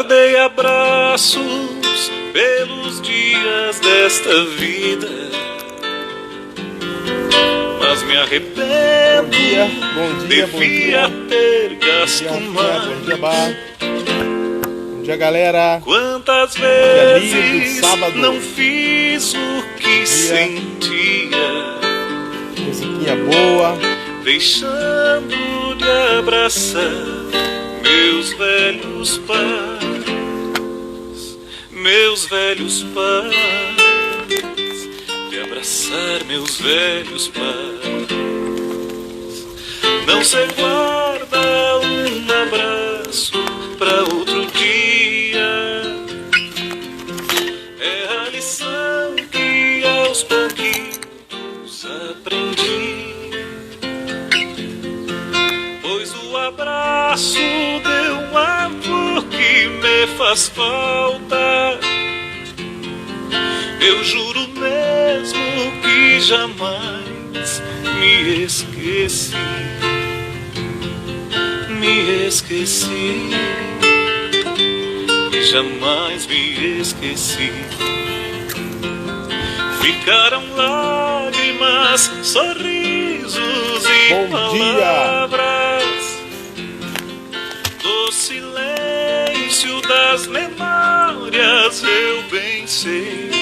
Guardei abraços pelos dias desta vida, mas me arrependo. Bom dia, devia ter gasto mais. Bom dia, Bar. Bom dia, galera. Quantas Dia lindo, vezes sábado. não fiz o que sentia, Musiquinha boa. deixando de abraçar meus velhos pais, de abraçar meus velhos pais. Não se guarda um abraço para outro dia, é a lição que aos pouquinhos aprendi. Pois o abraço deu um amor que me faz falta. Eu juro mesmo que jamais me esqueci. Jamais me esqueci. Ficaram lágrimas, sorrisos e palavras do silêncio das memórias, eu bem sei.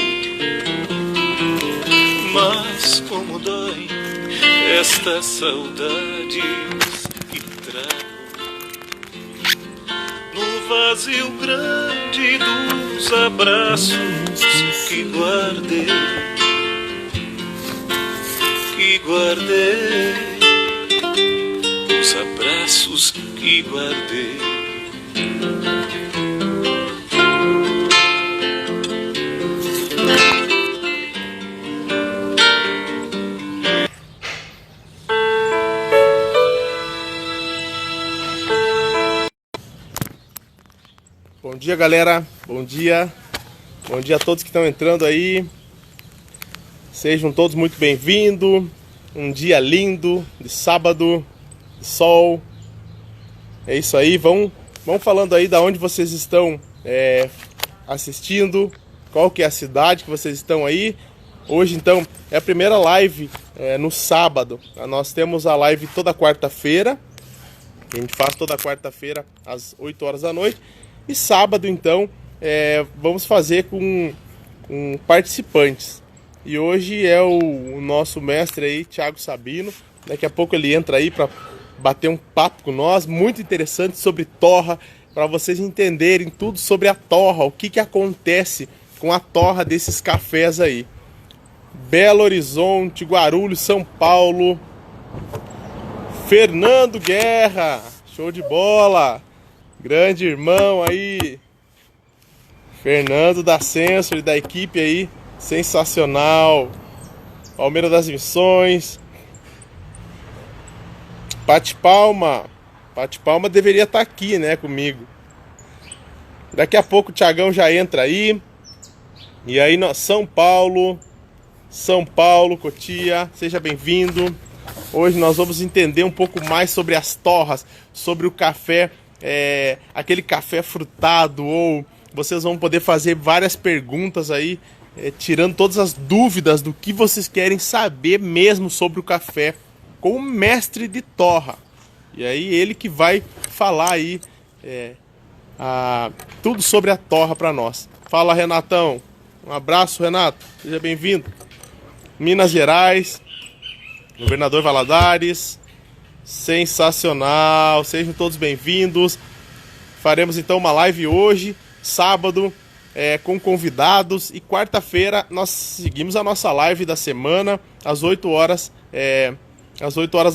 Mas como dói estas saudades que trago no vazio grande dos abraços que guardei, os abraços que guardei. Bom dia, galera. Bom dia. Bom dia a todos que estão entrando aí. Sejam todos muito bem-vindos. Um dia lindo de sábado, de sol. É isso aí. Vão falando aí da onde vocês estão assistindo. Qual que é a cidade que vocês estão aí. Hoje, então, é a primeira live no sábado. Nós temos a live toda quarta-feira. A gente faz toda quarta-feira às 8 horas da noite. E sábado, então, vamos fazer com participantes. E hoje é o nosso mestre aí, Thiago Sabino. Daqui a pouco ele entra aí para bater um papo com nós, muito interessante sobre torra, para vocês entenderem tudo sobre a torra, o que acontece com a torra desses cafés aí. Belo Horizonte, Guarulhos, São Paulo. Fernando Guerra, show de bola! Grande irmão aí, Fernando da Sensor, da equipe aí, sensacional. Palmeiras das Missões. Pati Palma deveria estar aqui, né, comigo. Daqui a pouco o Thiagão já entra aí. E aí, São Paulo, Cotia, seja bem-vindo. Hoje nós vamos entender um pouco mais sobre as torras, sobre o café. Aquele café frutado, ou vocês vão poder fazer várias perguntas aí, tirando todas as dúvidas do que vocês querem saber mesmo sobre o café com o mestre de torra. E aí ele que vai falar aí tudo sobre a torra para nós. Fala, Renatão. Um abraço, Renato. Seja bem-vindo. Minas Gerais, Governador Valadares. Sensacional, sejam todos bem-vindos. Faremos então uma live hoje, sábado, com convidados. E quarta-feira nós seguimos a nossa live da semana às 8 horas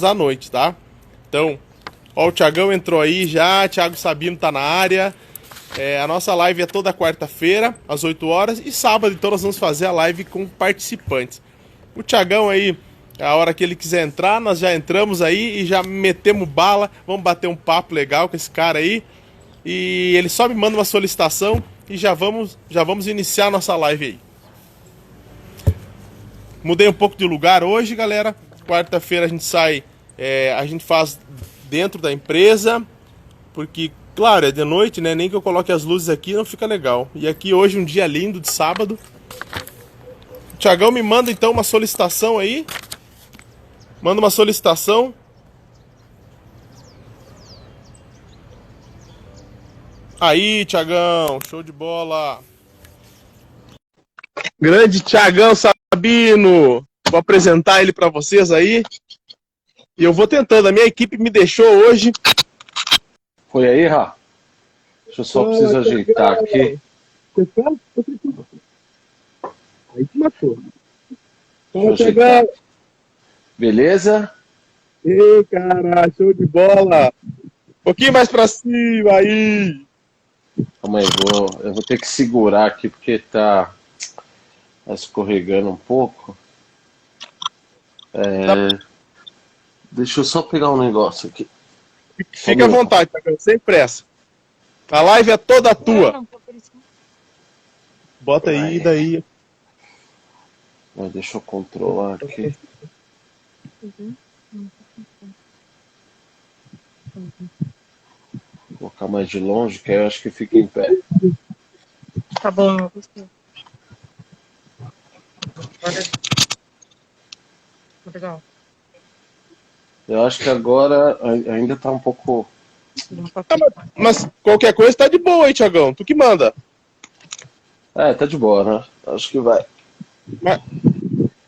da noite, tá? Então, ó, o Thiagão entrou aí já, Thiago Sabino tá na área. A nossa live é toda quarta-feira às 8 horas e sábado então nós vamos fazer a live com participantes. O Thiagão aí, a hora que ele quiser entrar, nós já entramos aí e já metemos bala. Vamos bater um papo legal com esse cara aí. E ele só me manda uma solicitação e já vamos iniciar a nossa live aí. Mudei um pouco de lugar hoje, galera. Quarta-feira a gente sai, a gente faz dentro da empresa, porque Claro, é de noite, né? Nem que eu coloque as luzes aqui não fica legal. E aqui hoje um dia lindo de sábado. O Thiagão me manda então uma solicitação aí. Manda uma solicitação. Aí, Thiagão, show de bola. Grande Thiagão Sabino. Vou apresentar ele para vocês aí. E eu vou tentando. A minha equipe me deixou hoje. Foi aí, Rá? Deixa eu só preciso ajeitar aqui. Aí te matou. Fala, Thiagão. Beleza? Ei, cara, show de bola. Um pouquinho mais pra cima aí. Calma aí, eu vou ter que segurar aqui porque tá escorregando um pouco. Deixa eu só pegar um negócio aqui. Fica à vontade, Thiagão, sem pressa. A live é toda tua. Bota aí, daí. Deixa eu controlar aqui. Vou colocar mais de longe, que aí eu acho que fica em pé. Tá bom, legal. Eu acho que agora ainda tá um pouco... Mas qualquer coisa tá de boa aí, Thiagão. Tu que manda. Tá de boa, né? Acho que vai.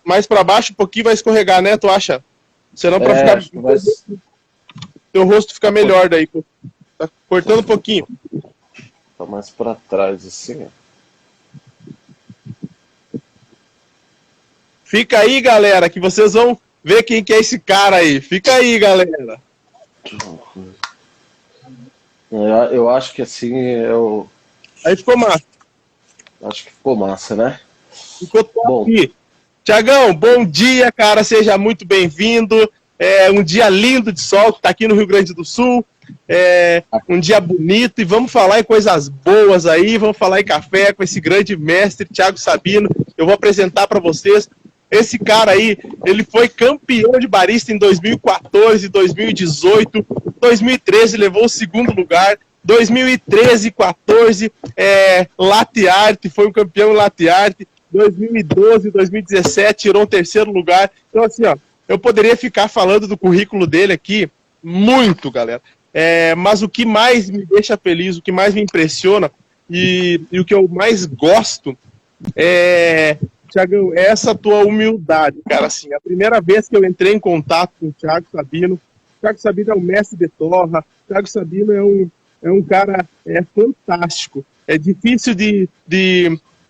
Mais pra baixo um pouquinho vai escorregar, né? Tu acha? Senão pra ficar... Acho que vai... Teu rosto fica melhor daí. Tá cortando um pouquinho. Tá mais pra trás, assim, ó. Fica aí, galera, que vocês vão ver quem que é esse cara aí. Fica aí, galera. Eu acho que assim, Aí ficou massa. Acho que ficou massa, né? Ficou top. Bom. Thiagão, bom dia, cara. Seja muito bem-vindo. É um dia lindo de sol, que tá aqui no Rio Grande do Sul. É um dia bonito e vamos falar em coisas boas aí. Vamos falar em café com esse grande mestre, Thiago Sabino. Eu vou apresentar para vocês. Esse cara aí, ele foi campeão de barista em 2014, 2018, 2013 levou o segundo lugar, 2013 e 14 latte art, foi um campeão em latte art, 2012, 2017 tirou o terceiro lugar. Então assim, ó, eu poderia ficar falando do currículo dele aqui muito, galera. Mas o que mais me deixa feliz, o que mais me impressiona e o que eu mais gosto Thiagão, essa tua humildade, cara, assim, a primeira vez que eu entrei em contato com o Thiago Sabino é um mestre de torra, o Thiago Sabino é um cara fantástico, é difícil de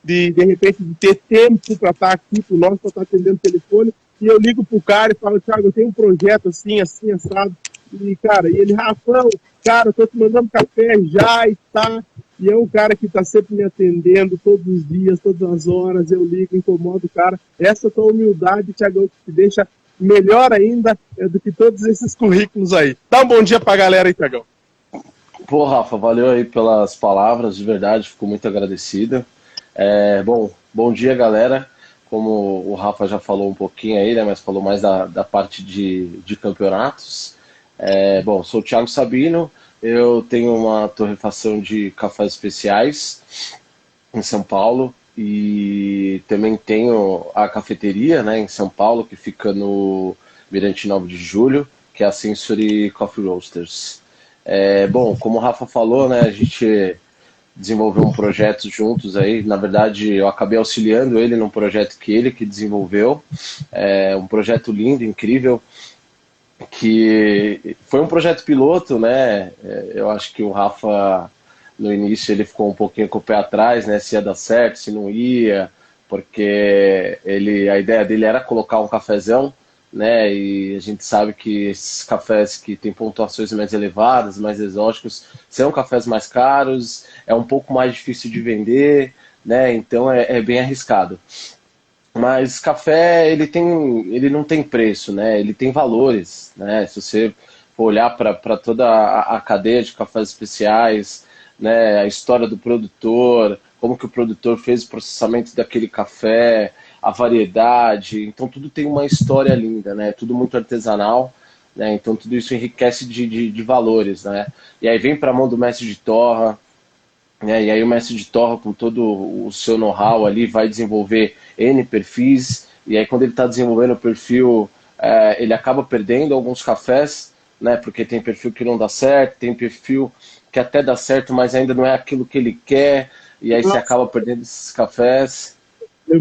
repente, de ter tempo para estar aqui por nós, para estar atendendo o telefone, e eu ligo pro cara e falo, Thiago, eu tenho um projeto assim, assim, assado, e cara, e ele, Rafão, cara, eu tô te mandando café já e tá... E é um cara que está sempre me atendendo todos os dias, todas as horas, eu ligo, incomodo o cara. Essa tua humildade, Thiagão, que te deixa melhor ainda do que todos esses currículos aí. Dá um bom dia pra galera aí, Thiagão. Pô, Rafa, valeu aí pelas palavras, de verdade, fico muito agradecido. Bom dia, galera. Como o Rafa já falou um pouquinho aí, né, mas falou mais da parte de campeonatos. Sou o Thiago Sabino. Eu tenho uma torrefação de cafés especiais em São Paulo e também tenho a cafeteria, né, em São Paulo, que fica no Mirante 9 de Julho, que é a Sensory Coffee Roasters. Como o Rafa falou, né, a gente desenvolveu um projeto juntos aí. Na verdade, eu acabei auxiliando ele num projeto que ele que desenvolveu. Um projeto lindo, incrível, que foi um projeto piloto, né? Eu acho que o Rafa, no início, ele ficou um pouquinho com o pé atrás, né? Se ia dar certo, se não ia, porque a ideia dele era colocar um cafezão, né? E a gente sabe que esses cafés que têm pontuações mais elevadas, mais exóticos, são cafés mais caros, é um pouco mais difícil de vender, né? Então é bem arriscado. Mas café, ele não tem preço, né? Ele tem valores, né? Se você for olhar para toda a cadeia de cafés especiais, né? A história do produtor, como que o produtor fez o processamento daquele café, a variedade. Então tudo tem uma história linda, né? Tudo muito artesanal, né? Então tudo isso enriquece de valores, né? E aí vem para a mão do mestre de torra, né? E aí o mestre de torra, com todo o seu know-how ali, vai desenvolver N perfis, e aí quando ele está desenvolvendo o perfil, ele acaba perdendo alguns cafés, né? Porque tem perfil que não dá certo, tem perfil que até dá certo, mas ainda não é aquilo que ele quer, e aí você acaba perdendo esses cafés.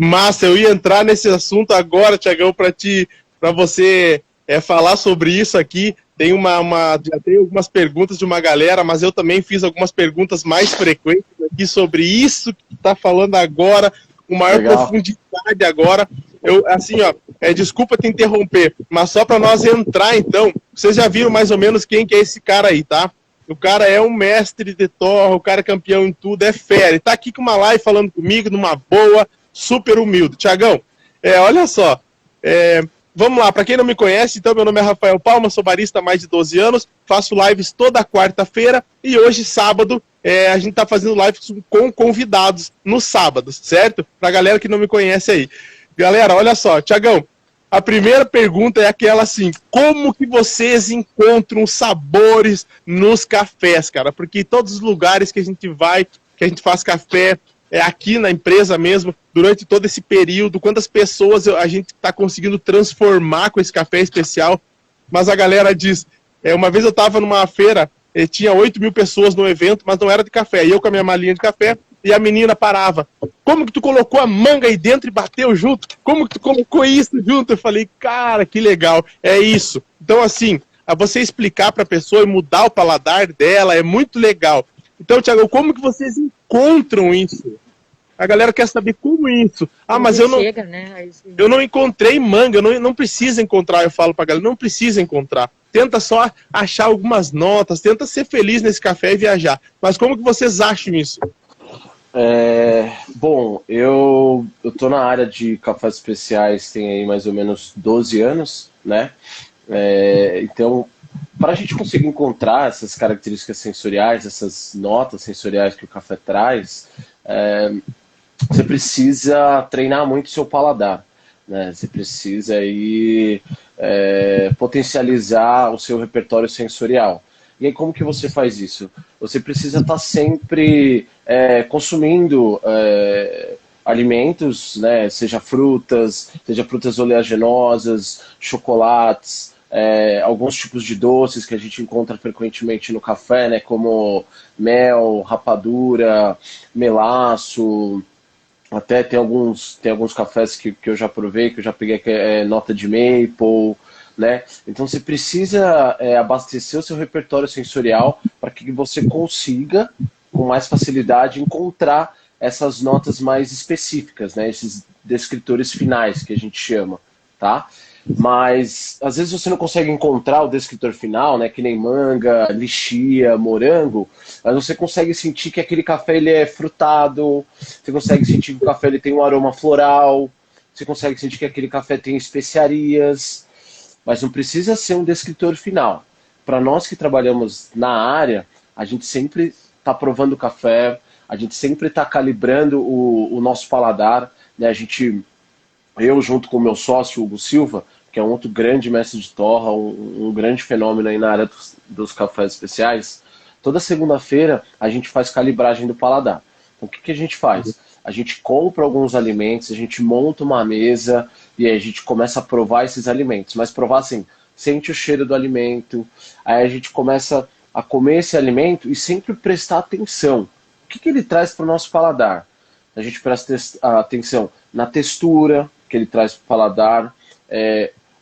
Massa, eu ia entrar nesse assunto agora, Tiagão, para você falar sobre isso aqui. Tem já tem algumas perguntas de uma galera, mas eu também fiz algumas perguntas mais frequentes aqui sobre isso que tu tá falando agora, com maior profundidade agora. Assim, desculpa te interromper, mas só para nós entrar, então, vocês já viram mais ou menos quem que é esse cara aí, tá? O cara é um mestre de torra, o cara é campeão em tudo, é fera. Ele tá aqui com uma live falando comigo, numa boa, super humilde. Tiagão, olha só, vamos lá, para quem não me conhece, então, meu nome é Rafael Palma, sou barista há mais de 12 anos, faço lives toda quarta-feira e hoje, sábado, a gente tá fazendo lives com convidados nos sábados, certo? Pra galera que não me conhece aí. Galera, olha só, Tiagão, a primeira pergunta é aquela assim, como que vocês encontram sabores nos cafés, cara? Porque todos os lugares que a gente vai, que a gente faz café, aqui na empresa mesmo, durante todo esse período, quantas pessoas a gente está conseguindo transformar com esse café especial, mas a galera diz, uma vez eu estava numa feira, tinha 8.000 pessoas no evento, mas não era de café, e eu com a minha malinha de café, e a menina parava, como que tu colocou a manga aí dentro e bateu junto? Como que tu colocou isso junto? Eu falei, cara, que legal, é isso. Então assim, você explicar para a pessoa e mudar o paladar dela é muito legal. Então, Tiago, como que vocês encontram isso? A galera quer saber como isso. Mas eu não, chega, né? eu não encontrei manga, eu não precisa encontrar, eu falo pra galera, não precisa encontrar. Tenta só achar algumas notas, tenta ser feliz nesse café e viajar. Mas como que vocês acham isso? Bom, eu tô na área de cafés especiais tem aí mais ou menos 12 anos, né? Então, para a gente conseguir encontrar essas características sensoriais, essas notas sensoriais que o café traz, você precisa treinar muito o seu paladar, né? Você precisa aí, potencializar o seu repertório sensorial. E aí como que você faz isso? Você precisa estar sempre consumindo alimentos, né? Seja frutas oleaginosas, chocolates, alguns tipos de doces que a gente encontra frequentemente no café, né? Como mel, rapadura, melaço. Até tem alguns cafés que eu já provei, que eu já peguei nota de maple, né? Então você precisa abastecer o seu repertório sensorial para que você consiga, com mais facilidade, encontrar essas notas mais específicas, né? Esses descritores finais que a gente chama, tá? Mas às vezes você não consegue encontrar o descritor final, né? Que nem manga, lixia, morango, mas você consegue sentir que aquele café ele é frutado, você consegue sentir que o café ele tem um aroma floral, você consegue sentir que aquele café tem especiarias, mas não precisa ser um descritor final. Para nós que trabalhamos na área, a gente sempre está provando o café, a gente sempre está calibrando o nosso paladar, né? Eu junto com o meu sócio, Hugo Silva, que é um outro grande mestre de torra, um grande fenômeno aí na área dos cafés especiais, toda segunda-feira a gente faz calibragem do paladar. Então o que a gente faz? A gente compra alguns alimentos, a gente monta uma mesa e aí a gente começa a provar esses alimentos. Mas provar assim, sente o cheiro do alimento, aí a gente começa a comer esse alimento e sempre prestar atenção. O que ele traz para o nosso paladar? A gente presta atenção na textura que ele traz para o paladar,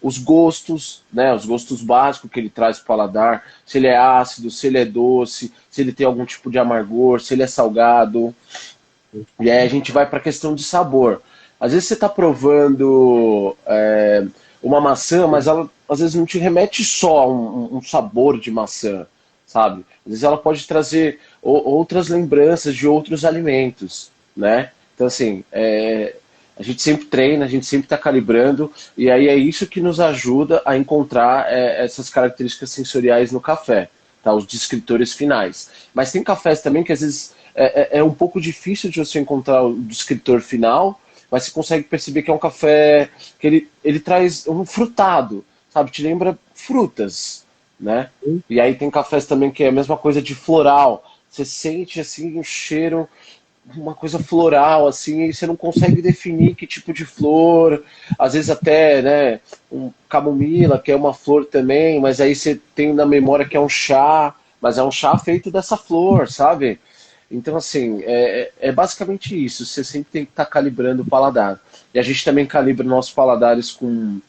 os gostos, né, os gostos básicos que ele traz para o paladar, se ele é ácido, se ele é doce, se ele tem algum tipo de amargor, se ele é salgado. E aí a gente vai para a questão de sabor. Às vezes você está provando uma maçã, mas ela às vezes não te remete só a um sabor de maçã, sabe? Às vezes ela pode trazer outras lembranças de outros alimentos, né? Então assim, a gente sempre treina, a gente sempre está calibrando, e aí é isso que nos ajuda a encontrar essas características sensoriais no café, tá? Os descritores finais. Mas tem cafés também que às vezes é um pouco difícil de você encontrar o descritor final, mas você consegue perceber que é um café que ele traz um frutado, sabe? Te lembra frutas, né? E aí tem cafés também que é a mesma coisa de floral. Você sente, assim, um cheiro, uma coisa floral, assim, e você não consegue definir que tipo de flor. Às vezes até, né, um camomila, que é uma flor também, mas aí você tem na memória que é um chá, mas é um chá feito dessa flor, sabe? Então, assim, é basicamente isso. Você sempre tem que estar calibrando o paladar. E a gente também calibra nossos paladares com...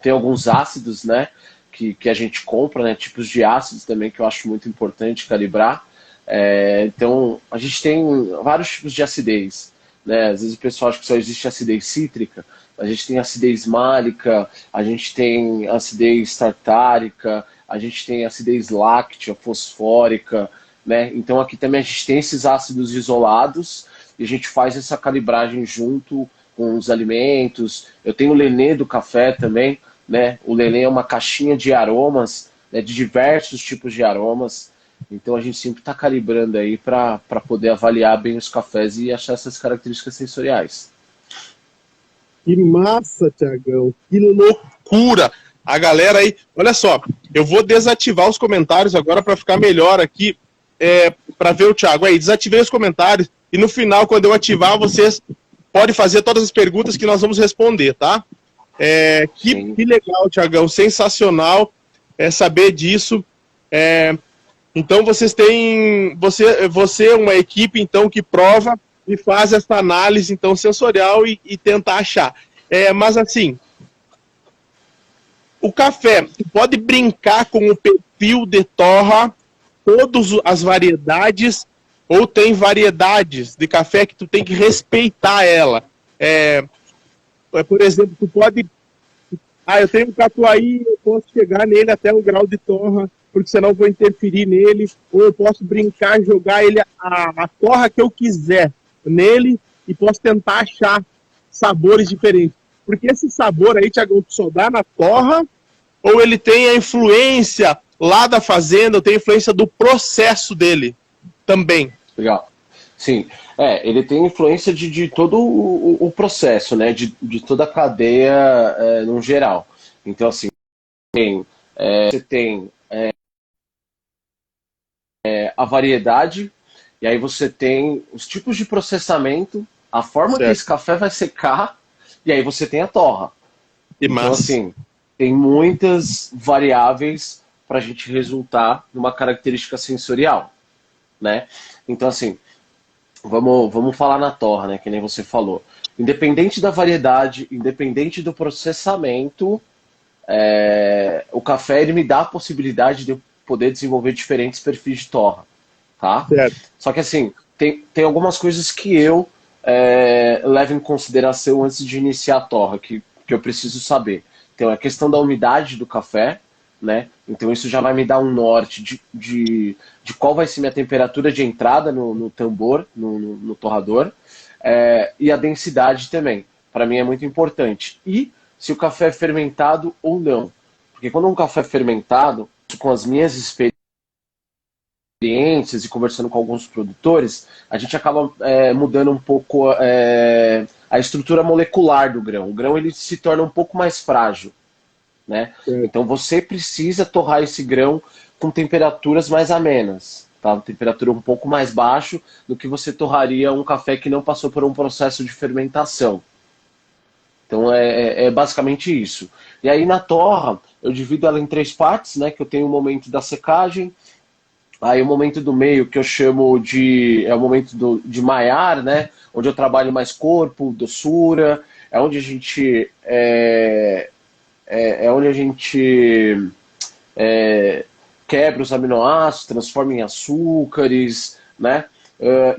Tem alguns ácidos, né? Que a gente compra, né? Tipos de ácidos também que eu acho muito importante calibrar. Então, a gente tem vários tipos de acidez, né? Às vezes o pessoal acha que só existe acidez cítrica. A gente tem acidez málica, a gente tem acidez tartárica, a gente tem acidez láctea, fosfórica, né? Então aqui também a gente tem esses ácidos isolados e a gente faz essa calibragem junto com os alimentos. Eu tenho o Lenê do café também, né? O Lenê é uma caixinha de aromas, né? De diversos tipos de aromas. Então a gente sempre está calibrando aí para poder avaliar bem os cafés e achar essas características sensoriais. Que massa, Tiagão. Que loucura. A galera aí... Olha só, eu vou desativar os comentários agora para ficar melhor aqui, para ver o Thiago. Aí, desativei os comentários e no final, quando eu ativar, vocês podem fazer todas as perguntas que nós vamos responder, tá? Que legal, Tiagão. Sensacional saber disso. Então, vocês têm... Você é uma equipe, então, que prova e faz essa análise, então, sensorial e tenta achar. Mas, assim, o café, tu pode brincar com o perfil de torra, todas as variedades, ou tem variedades de café que tu tem que respeitar ela. Por exemplo, tu pode... eu tenho um catuai, eu posso chegar nele até um grau de torra, porque senão eu vou interferir nele, ou eu posso brincar, jogar ele a torra que eu quiser nele e posso tentar achar sabores diferentes. Porque esse sabor aí, Tiagão, só dá na torra, ou ele tem a influência lá da fazenda, ou tem a influência do processo dele também? Legal. Sim, ele tem influência de todo o processo, né? De toda a cadeia no geral. Então, assim, você tem a variedade, e aí você tem os tipos de processamento, a forma que esse café vai secar, e aí você tem a torra. Então, assim, tem muitas variáveis para a gente resultar numa característica sensorial, né? Então, assim, vamos falar na torra, né? Que nem você falou. Independente da variedade, independente do processamento, o café ele me dá a possibilidade de eu poder desenvolver diferentes perfis de torra, tá? Só que, assim, tem algumas coisas que eu levo em consideração antes de iniciar a torra, que eu preciso saber. Então, a questão da umidade do café, né? Então isso já vai me dar um norte de qual vai ser minha temperatura de entrada no tambor, no torrador, e a densidade também. Para mim é muito importante. E se o café é fermentado ou não. Porque quando um café é fermentado, com as minhas experiências e conversando com alguns produtores, a gente acaba mudando um pouco a estrutura molecular do grão. O grão ele se torna um pouco mais frágil, né? Então você precisa torrar esse grão com temperaturas mais amenas, tá? Temperatura um pouco mais baixa do que você torraria um café que não passou por um processo de fermentação. Então é basicamente isso. E aí na torra, eu divido ela em 3 partes, né? Que eu tenho o momento da secagem, aí o momento do meio, que eu chamo é o momento de maiar, né? Onde eu trabalho mais corpo, doçura, é onde a gente quebra os aminoácidos, transforma em açúcares, né?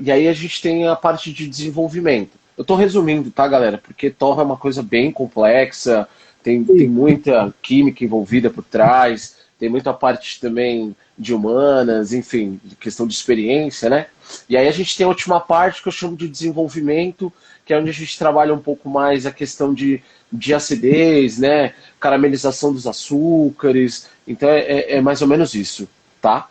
E aí a gente tem a parte de desenvolvimento. Eu estou resumindo, tá, galera? Porque torra é uma coisa bem complexa, tem muita química envolvida por trás, tem muita parte também de humanas, enfim, de questão de experiência, né? E aí a gente tem a última parte que eu chamo de desenvolvimento, que é onde a gente trabalha um pouco mais a questão de acidez, né? Caramelização dos açúcares. Então é mais ou menos isso, tá?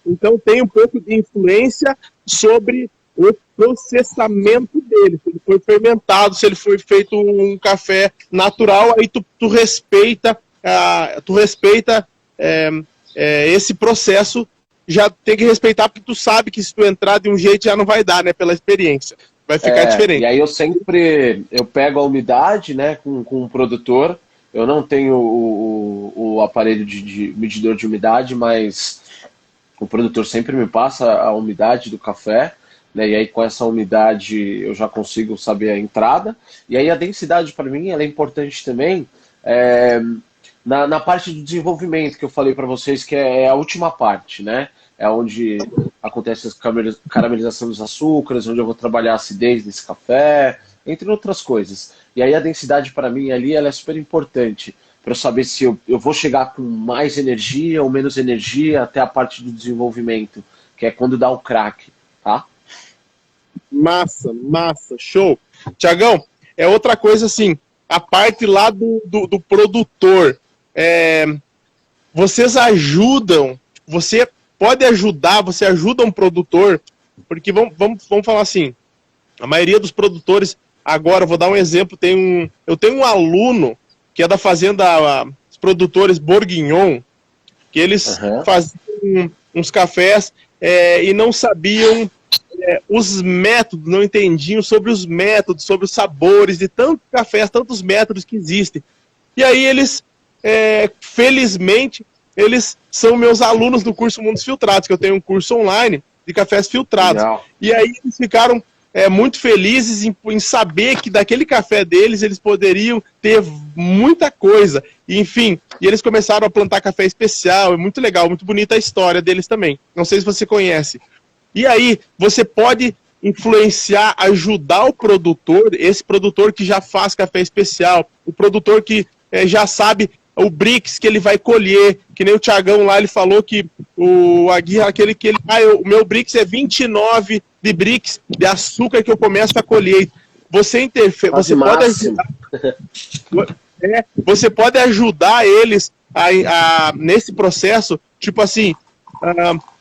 Então tem um pouco de influência sobre o processamento dele, se ele foi fermentado, se ele foi feito um café natural, aí tu respeita, esse processo, já tem que respeitar, porque tu sabe que se tu entrar de um jeito já não vai dar, né, pela experiência, vai ficar diferente. E aí eu pego a umidade, né, com o produtor. Eu não tenho o aparelho de medidor de umidade, mas o produtor sempre me passa a umidade do café, né? E aí com essa umidade eu já consigo saber a entrada. E aí a densidade para mim ela é importante também na parte do desenvolvimento que eu falei para vocês, que é a última parte, né? É onde acontece a caramelização dos açúcares, onde eu vou trabalhar a acidez desse café, entre outras coisas. E aí a densidade para mim ali ela é super importante para eu saber se eu vou chegar com mais energia ou menos energia até a parte do desenvolvimento, que é quando dá o crack, tá? Massa, show. Tiagão, é outra coisa assim, a parte lá do produtor, vocês ajudam, você pode ajudar, você ajuda um produtor, porque vamos falar assim, a maioria dos produtores, agora, vou dar um exemplo, eu tenho um aluno que é da fazenda, os produtores Bourguignon, que eles faziam uns cafés e não sabiam os métodos, não entendiam sobre os métodos, sobre os sabores de tantos cafés, tantos métodos que existem. E aí eles, felizmente, eles são meus alunos do curso Mundos Filtrados, que eu tenho um curso online de cafés filtrados. Legal. E aí eles ficaram muito felizes em saber que daquele café deles eles poderiam ter muita coisa. E, enfim, e eles começaram a plantar café especial, é muito legal, muito bonita a história deles também. Não sei se você conhece. E aí, você pode influenciar, ajudar o produtor, esse produtor que já faz café especial, o produtor que já sabe o Brix que ele vai colher, que nem o Thiagão lá, ele falou que a guia, o meu Brix é 29 de Brix de açúcar que eu começo a colher. Você pode ajudar, você pode ajudar eles nesse processo, tipo assim,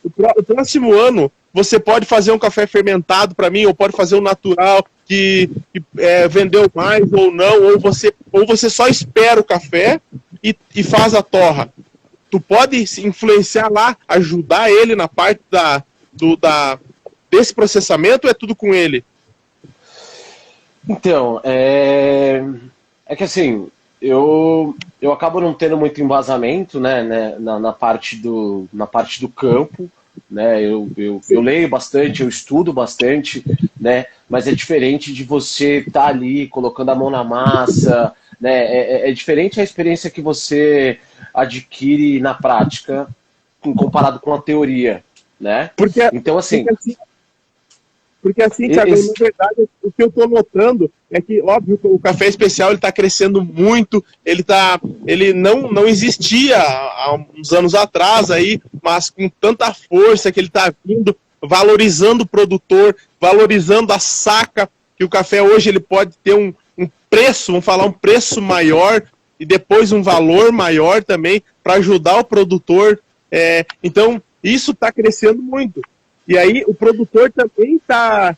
o próximo ano você pode fazer um café fermentado para mim, ou pode fazer um natural que vendeu mais ou não, ou você só espera o café e faz a torra. Tu pode influenciar lá, ajudar ele na parte desse processamento, ou é tudo com ele? Então, é que assim, eu acabo não tendo muito embasamento, né, na parte do campo, né, eu leio bastante, eu estudo bastante, né, mas é diferente de você estar ali colocando a mão na massa, né, é diferente a experiência que você adquire na prática comparado com a teoria, né? Então, assim... Porque assim, Thiago, na verdade, o que eu estou notando é que, óbvio, o café especial ele está crescendo muito, ele não existia há uns anos atrás aí, mas com tanta força que ele está vindo, valorizando o produtor, valorizando a saca, que o café hoje ele pode ter um preço, vamos falar um preço maior e depois um valor maior também para ajudar o produtor. Então, isso está crescendo muito. E aí o produtor também está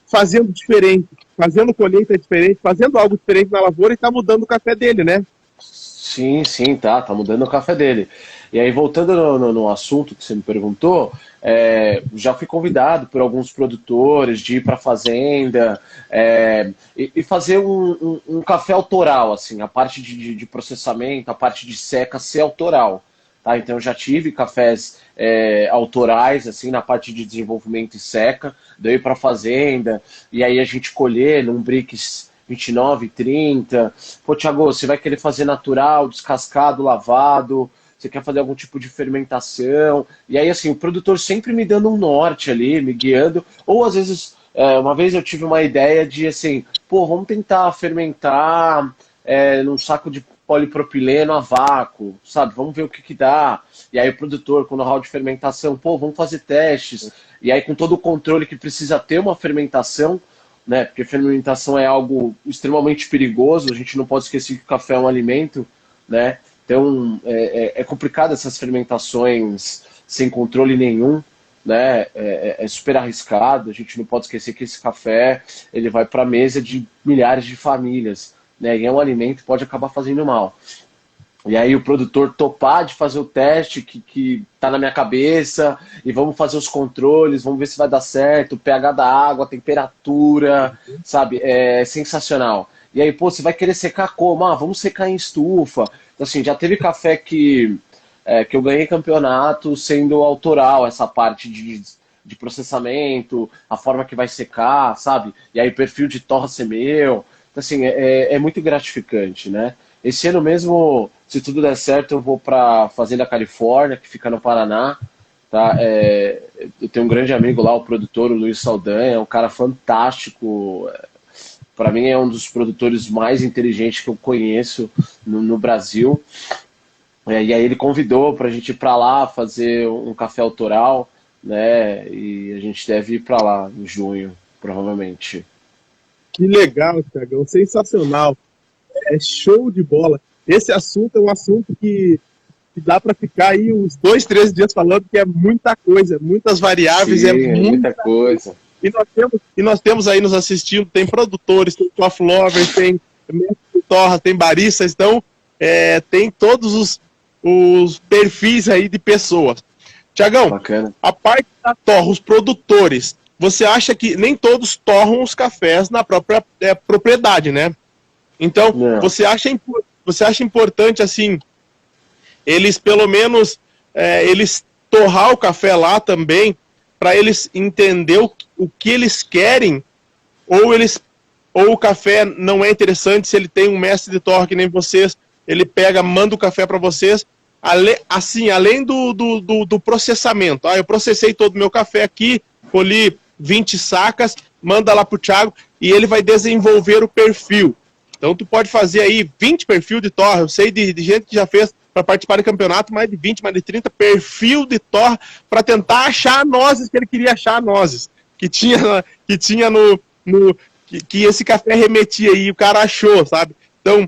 fazendo diferente, fazendo colheita diferente, fazendo algo diferente na lavoura e está mudando o café dele, né? Sim, tá mudando o café dele. E aí, voltando no assunto que você me perguntou, já fui convidado por alguns produtores de ir para a fazenda e fazer um café autoral, assim, a parte de processamento, a parte de seca ser autoral. Tá? Então eu já tive cafés autorais, assim, na parte de desenvolvimento e seca, daí para a fazenda, e aí a gente colher num Brix 29, 30. Pô, Thiago, você vai querer fazer natural, descascado, lavado, você quer fazer algum tipo de fermentação, e aí assim, o produtor sempre me dando um norte ali, me guiando, ou às vezes, uma vez eu tive uma ideia de assim, pô, vamos tentar fermentar num saco de polipropileno a vácuo, sabe? Vamos ver o que dá. E aí o produtor, com know-how de fermentação, pô, vamos fazer testes. E aí com todo o controle que precisa ter uma fermentação, né? Porque fermentação é algo extremamente perigoso, a gente não pode esquecer que o café é um alimento, né? Então é complicado essas fermentações sem controle nenhum, né? É super arriscado. A gente não pode esquecer que esse café ele vai para a mesa de milhares de famílias, né? E é um alimento que pode acabar fazendo mal. E aí o produtor topar de fazer o teste que tá na minha cabeça, e vamos fazer os controles, vamos ver se vai dar certo, o pH da água, a temperatura, sabe? É sensacional. E aí, pô, você vai querer secar como? Ah, vamos secar em estufa. Então, assim, já teve café que eu ganhei campeonato sendo autoral, essa parte de processamento, a forma que vai secar, sabe? E aí o perfil de torra ser meu. Então, assim, é muito gratificante, né? Esse ano mesmo, se tudo der certo, eu vou para Fazenda Califórnia, que fica no Paraná. Tá? Eu tenho um grande amigo lá, o produtor, o Luiz Saldanha, é um cara fantástico. Para mim é um dos produtores mais inteligentes que eu conheço no Brasil. E aí ele convidou para a gente ir para lá fazer um café autoral, né? E a gente deve ir para lá em junho, provavelmente. Que legal, Thiagão, sensacional. É show de bola. Esse assunto é um assunto que dá para ficar aí uns 2, 3 dias falando, que é muita coisa, muitas variáveis. Sim, é muita coisa. E nós temos aí nos assistindo, tem produtores, tem coffee lovers, tem torras, tem baristas, então tem todos os perfis aí de pessoas. Tiagão, Bacana. A parte da torra, os produtores, você acha que nem todos torram os cafés na própria propriedade, né? Então, você acha importante, assim, eles pelo menos, eles torrar o café lá também, para eles entender o que eles querem, ou o café não é interessante, se ele tem um mestre de torra que nem vocês, ele pega, manda o café para vocês, além do processamento. Eu processei todo o meu café aqui, colhi 20 sacas, manda lá pro Thiago, e ele vai desenvolver o perfil. Então tu pode fazer aí 20 perfil de torra. Eu sei de gente que já fez para participar do campeonato mais de 20, mais de 30 perfil de torra para tentar achar nozes que ele queria achar nozes. Que tinha que esse café remetia aí, o cara achou, sabe? Então,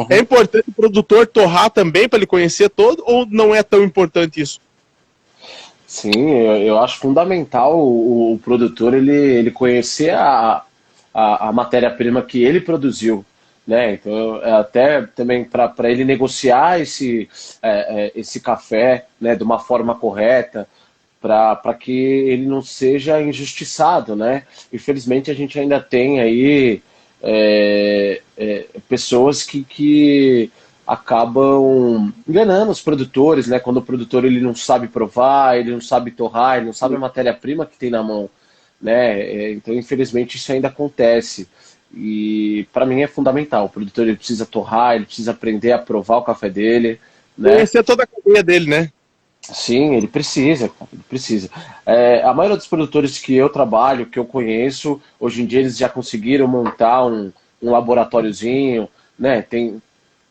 é importante o produtor torrar também para ele conhecer todo, ou não é tão importante isso? Sim, eu acho fundamental o produtor ele conhecer a matéria-prima que ele produziu. Né? Então, até também para ele negociar esse café, né, de uma forma correta, para que ele não seja injustiçado, né? Infelizmente a gente ainda tem aí pessoas que acabam enganando os produtores, né? Quando o produtor ele não sabe provar, ele não sabe torrar, ele não sabe a matéria-prima que tem na mão, né? Então, infelizmente, isso ainda acontece. E para mim é fundamental. O produtor ele precisa torrar, ele precisa aprender a provar o café dele, né? Conhecer toda a cadeia dele, né? Sim, ele precisa, ele precisa. A maioria dos produtores que eu trabalho, que eu conheço, hoje em dia eles já conseguiram montar um laboratóriozinho, né? Tem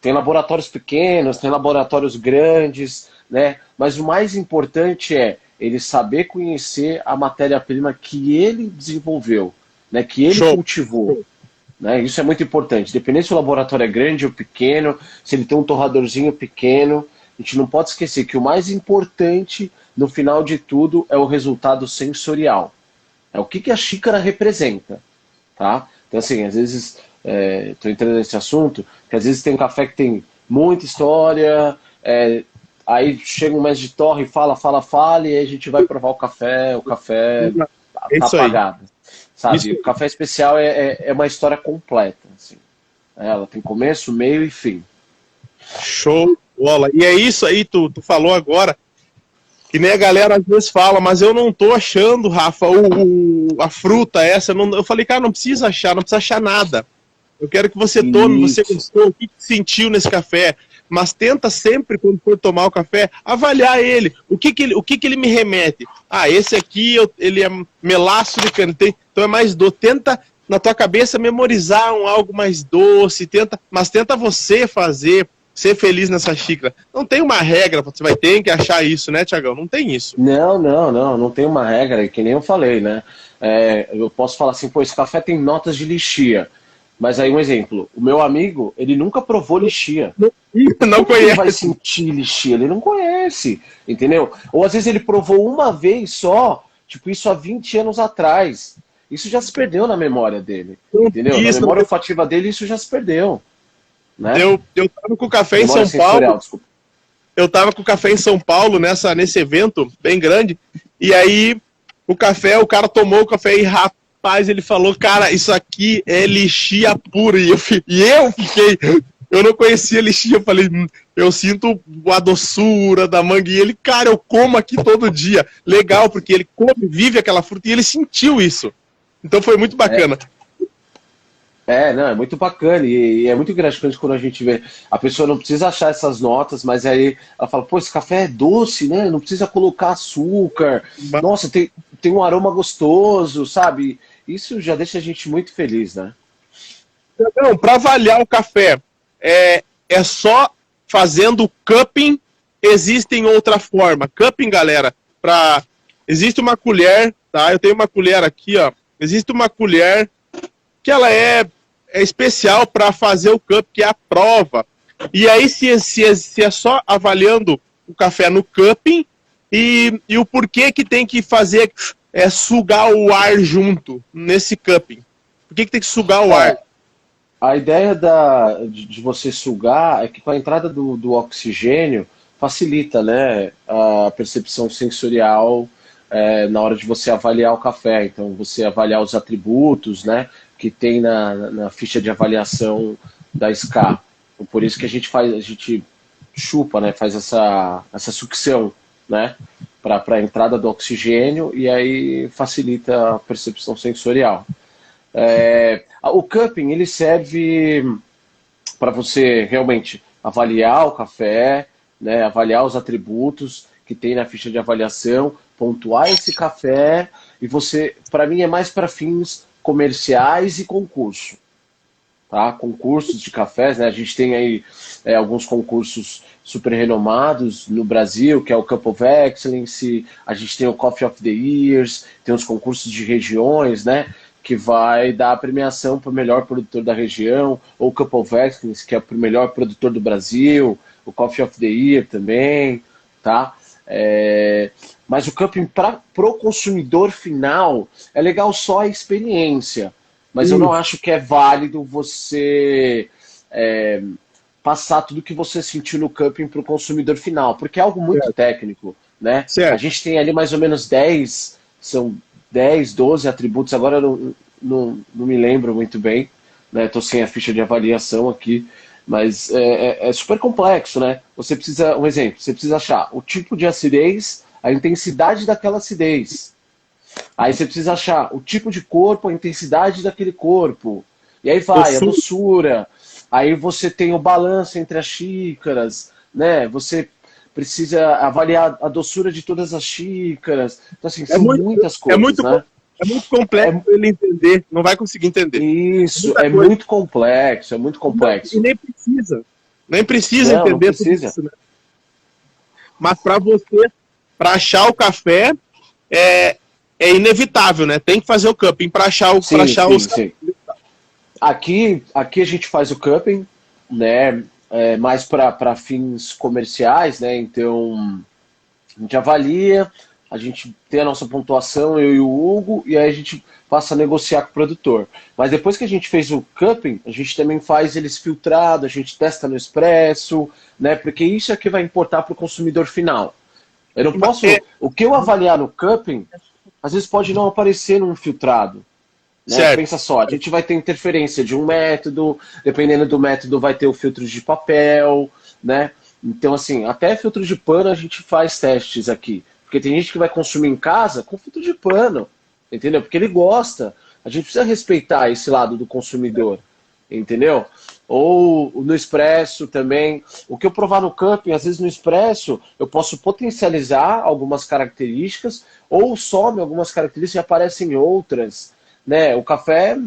laboratórios pequenos, tem laboratórios grandes, né? Mas o mais importante é ele saber conhecer a matéria-prima que ele desenvolveu, né? Que ele cultivou. Né? Isso é muito importante. Dependendo se o laboratório é grande ou pequeno, se ele tem um torradorzinho pequeno, a gente não pode esquecer que o mais importante, no final de tudo, é o resultado sensorial. É o que a xícara representa. Tá? Então, assim, às vezes, estou entrando nesse assunto, que às vezes tem um café que tem muita história, aí chega um mestre de torre e fala, e aí a gente vai provar o café tá apagado. Sabe? O café especial é uma história completa. Assim. Ela tem começo, meio e fim. Show, bola. E é isso aí, tu falou agora, que nem a galera às vezes fala, mas eu não tô achando, Rafa, a fruta essa. Eu falei, cara, não precisa achar nada. Eu quero que você tome, você gostou, o que sentiu nesse café. Mas tenta sempre, quando for tomar o café, avaliar ele. O que ele me remete? Esse aqui, ele é melaço de cana, então é mais doce. Tenta, na tua cabeça, memorizar algo mais doce, mas tenta você fazer, ser feliz nessa xícara. Não tem uma regra, você vai ter que achar isso, né, Thiagão? Não tem isso. Não tem uma regra, que nem eu falei, né? Eu posso falar assim, esse café tem notas de lixia. Mas aí um exemplo, o meu amigo, ele nunca provou lixia. Não conhece. Ele vai sentir lixia, ele não conhece, entendeu? Ou às vezes ele provou uma vez só tipo, isso há 20 anos atrás. Isso já se perdeu na memória dele, entendeu? Isso, Na memória olfativa dele, isso já se perdeu, né? eu tava com o café em Memória São Paulo. sensorial, desculpa. Eu tava com o café em São Paulo nesse evento bem grande. E aí, o cara tomou o café e, rapaz, ele falou, cara, isso aqui é lixia pura. E eu não conhecia lixia. Eu falei, eu sinto a doçura da manga. E ele, cara, eu como aqui todo dia. Legal, porque ele come, vive aquela fruta e ele sentiu isso. Então foi muito bacana. Não, é muito bacana e é muito gratificante quando a gente vê. A pessoa não precisa achar essas notas, mas aí ela fala, pô, esse café é doce, né? Não precisa colocar açúcar. Nossa, tem um aroma gostoso, sabe? Isso já deixa a gente muito feliz, né? Não, para avaliar o café, é só fazendo cupping, existem outra forma. Cupping, galera, existe uma colher, tá? Eu tenho uma colher aqui, ó. Existe uma colher que ela é especial para fazer o cup, que é a prova. E aí, se é só avaliando o café no cupping e o porquê que tem que fazer sugar o ar junto nesse cupping. Por que tem que sugar o ar? A ideia de você sugar é que com a entrada do oxigênio facilita, né, a percepção sensorial na hora de você avaliar o café. Então, você avaliar os atributos, né, que tem na ficha de avaliação da SCA. Então, por isso que a gente chupa, né, faz essa sucção, né, para a entrada do oxigênio e aí facilita a percepção sensorial. O cupping ele serve para você realmente avaliar o café, né, avaliar os atributos que tem na ficha de avaliação, pontuar esse café e você, para mim, é mais para fins comerciais e concurso, tá? Concursos de cafés, né? A gente tem aí alguns concursos super renomados no Brasil, que é o Cup of Excellence, a gente tem o Coffee of the Years, tem os concursos de regiões, né? Que vai dar a premiação para o melhor produtor da região, ou o Cup of Excellence, que é para o melhor produtor do Brasil, o Coffee of the Year também, tá? Mas o cupping pro consumidor final é legal só a experiência, mas eu não acho que é válido você passar tudo que você sentiu no cupping pro consumidor final, porque é algo muito técnico, né? Certo. A gente tem ali mais ou menos 10, são 10, 12 atributos, agora eu não me lembro muito bem, né? Estou sem a ficha de avaliação aqui, mas é super complexo, né? Você precisa, um exemplo, você precisa achar o tipo de acidez, a intensidade daquela acidez. Aí você precisa achar o tipo de corpo, a intensidade daquele corpo. E aí vai, a doçura. Aí você tem o balanço entre as xícaras, né? Você precisa avaliar a doçura de todas as xícaras. Então, assim, são muitas coisas, né? É muito complexo ele entender, não vai conseguir entender. Isso, muito complexo, é muito complexo. E nem precisa Não, entender não precisa. tudo isso, né? Mas para achar o café, é inevitável, né? Tem que fazer o cupping para achar os... Sim. Aqui a gente faz o cupping, né? Mais para fins comerciais, né? Então, a gente avalia, a gente tem a nossa pontuação, eu e o Hugo, e aí a gente passa a negociar com o produtor. Mas depois que a gente fez o cupping, a gente também faz eles filtrados, a gente testa no expresso, né? Porque isso é que vai importar para o consumidor final. Eu não posso... O que eu avaliar no cupping, às vezes pode não aparecer num filtrado. Né? Pensa só, a gente vai ter interferência de um método, dependendo do método vai ter o filtro de papel, né? Então, assim, até filtro de pano a gente faz testes aqui. Porque tem gente que vai consumir em casa com filtro de pano, entendeu? Porque ele gosta. A gente precisa respeitar esse lado do consumidor, entendeu? Ou no expresso também. O que eu provar no cupping, às vezes no expresso, eu posso potencializar algumas características, ou some algumas características e aparecem outras. Né? O café,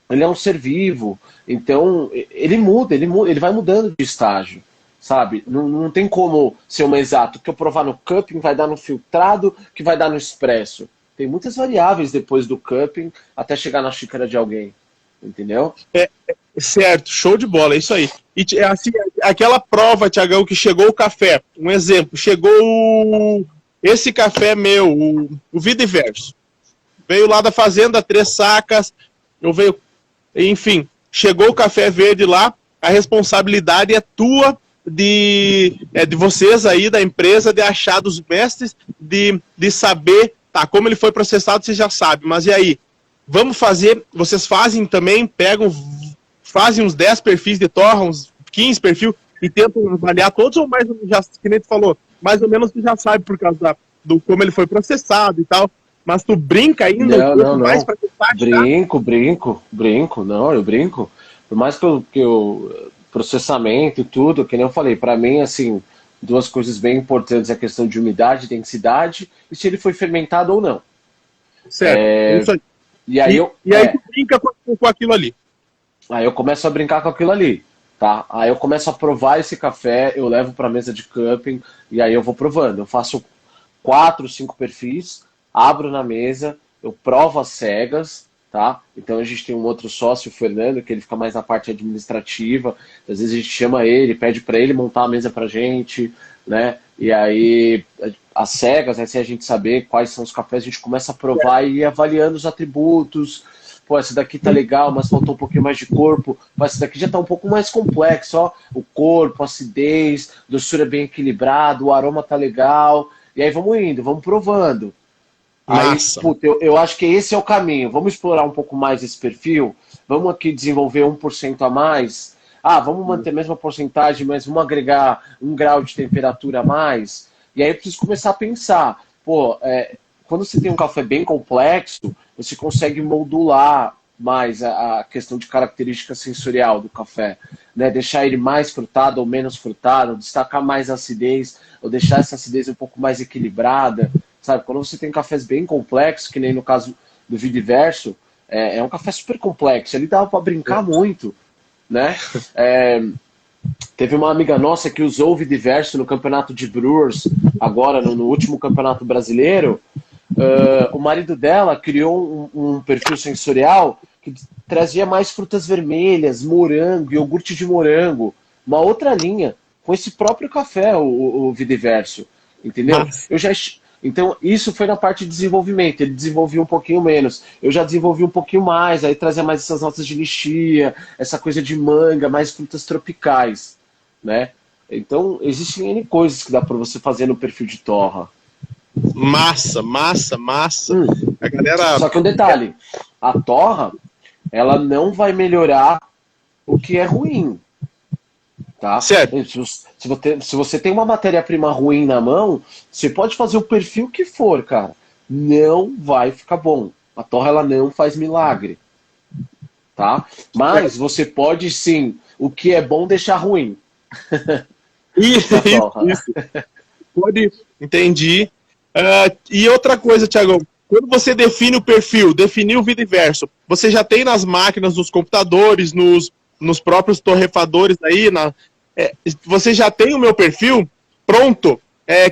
ele é um ser vivo, então ele muda, ele vai mudando de estágio. Sabe? Não tem como ser uma exato. O que eu provar no cupping vai dar no filtrado, que vai dar no expresso. Tem muitas variáveis depois do cupping até chegar na xícara de alguém. Entendeu? Certo, show de bola, é isso aí. E assim, aquela prova, Tiagão, que chegou o café, um exemplo, chegou esse café meu, o Vida e Verso, veio lá da fazenda, 3 sacas, enfim, chegou o café verde lá, a responsabilidade é tua, de vocês aí, da empresa, de achar dos mestres, de saber, tá, como ele foi processado, você já sabe, mas e aí? Vamos fazer, vocês fazem também, fazem uns 10 perfis de torra, uns 15 perfis, e tentam avaliar todos, ou mais ou menos, já, que nem tu falou, mais ou menos tu já sabe por causa do como ele foi processado e tal, mas tu brinca ainda Não. mais pra tentar Brinco, não, eu brinco. Por mais que o processamento e tudo, que nem eu falei, para mim, assim, 2 coisas bem importantes, a questão de umidade, densidade, e se ele foi fermentado ou não. certo, isso aí. E aí aí tu brinca com aquilo ali. Aí eu começo a brincar com aquilo ali, tá? Aí eu começo a provar esse café, eu levo para mesa de camping e aí eu vou provando. Eu faço 4, 5 perfis, abro na mesa, eu provo as cegas, tá? Então a gente tem um outro sócio, o Fernando, que ele fica mais na parte administrativa. Às vezes a gente chama ele, pede para ele montar a mesa pra gente, né? E aí as cegas, né, sem a gente saber quais são os cafés, a gente começa a provar e ir avaliando os atributos. Pô, esse daqui tá legal, mas faltou um pouquinho mais de corpo. Pô, esse daqui já tá um pouco mais complexo, ó. O corpo, a acidez, doçura bem equilibrado, o aroma tá legal. E aí vamos indo, vamos provando. Massa. Aí, puta, eu acho que esse é o caminho. Vamos explorar um pouco mais esse perfil. Vamos aqui desenvolver 1% a mais. Ah, vamos manter a mesma porcentagem, mas vamos agregar 1 grau de temperatura a mais. E aí eu preciso começar a pensar. Pô, quando você tem um café bem complexo, você consegue modular mais a questão de característica sensorial do café, né? Deixar ele mais frutado ou menos frutado, destacar mais a acidez, ou deixar essa acidez um pouco mais equilibrada, sabe? Quando você tem cafés bem complexos, que nem no caso do Vida e Verso, é um café super complexo, ele dava para brincar muito, né? Teve uma amiga nossa que usou o Vida e Verso no campeonato de Brewers, agora no último campeonato brasileiro. O marido dela criou um perfil sensorial que trazia mais frutas vermelhas, morango, iogurte de morango, uma outra linha, com esse próprio café, o Vida e Verso, entendeu? Então, isso foi na parte de desenvolvimento, ele desenvolvia um pouquinho menos, eu já desenvolvi um pouquinho mais, aí trazia mais essas notas de lixia, essa coisa de manga, mais frutas tropicais, né? Então, existem N coisas que dá para você fazer no perfil de torra. Massa. A galera... Só que um detalhe, a torra, ela não vai melhorar o que é ruim, tá? Certo. Se você tem uma matéria-prima ruim na mão, você pode fazer o perfil que for, cara. Não vai ficar bom. A torra, ela não faz milagre, tá? Mas você pode, sim, o que é bom deixar ruim. Isso. Pode, entendi. E outra coisa, Thiago, quando você define o perfil, definir o Vida e Verso, você já tem nas máquinas, nos computadores, nos próprios torrefadores aí, você já tem o meu perfil pronto,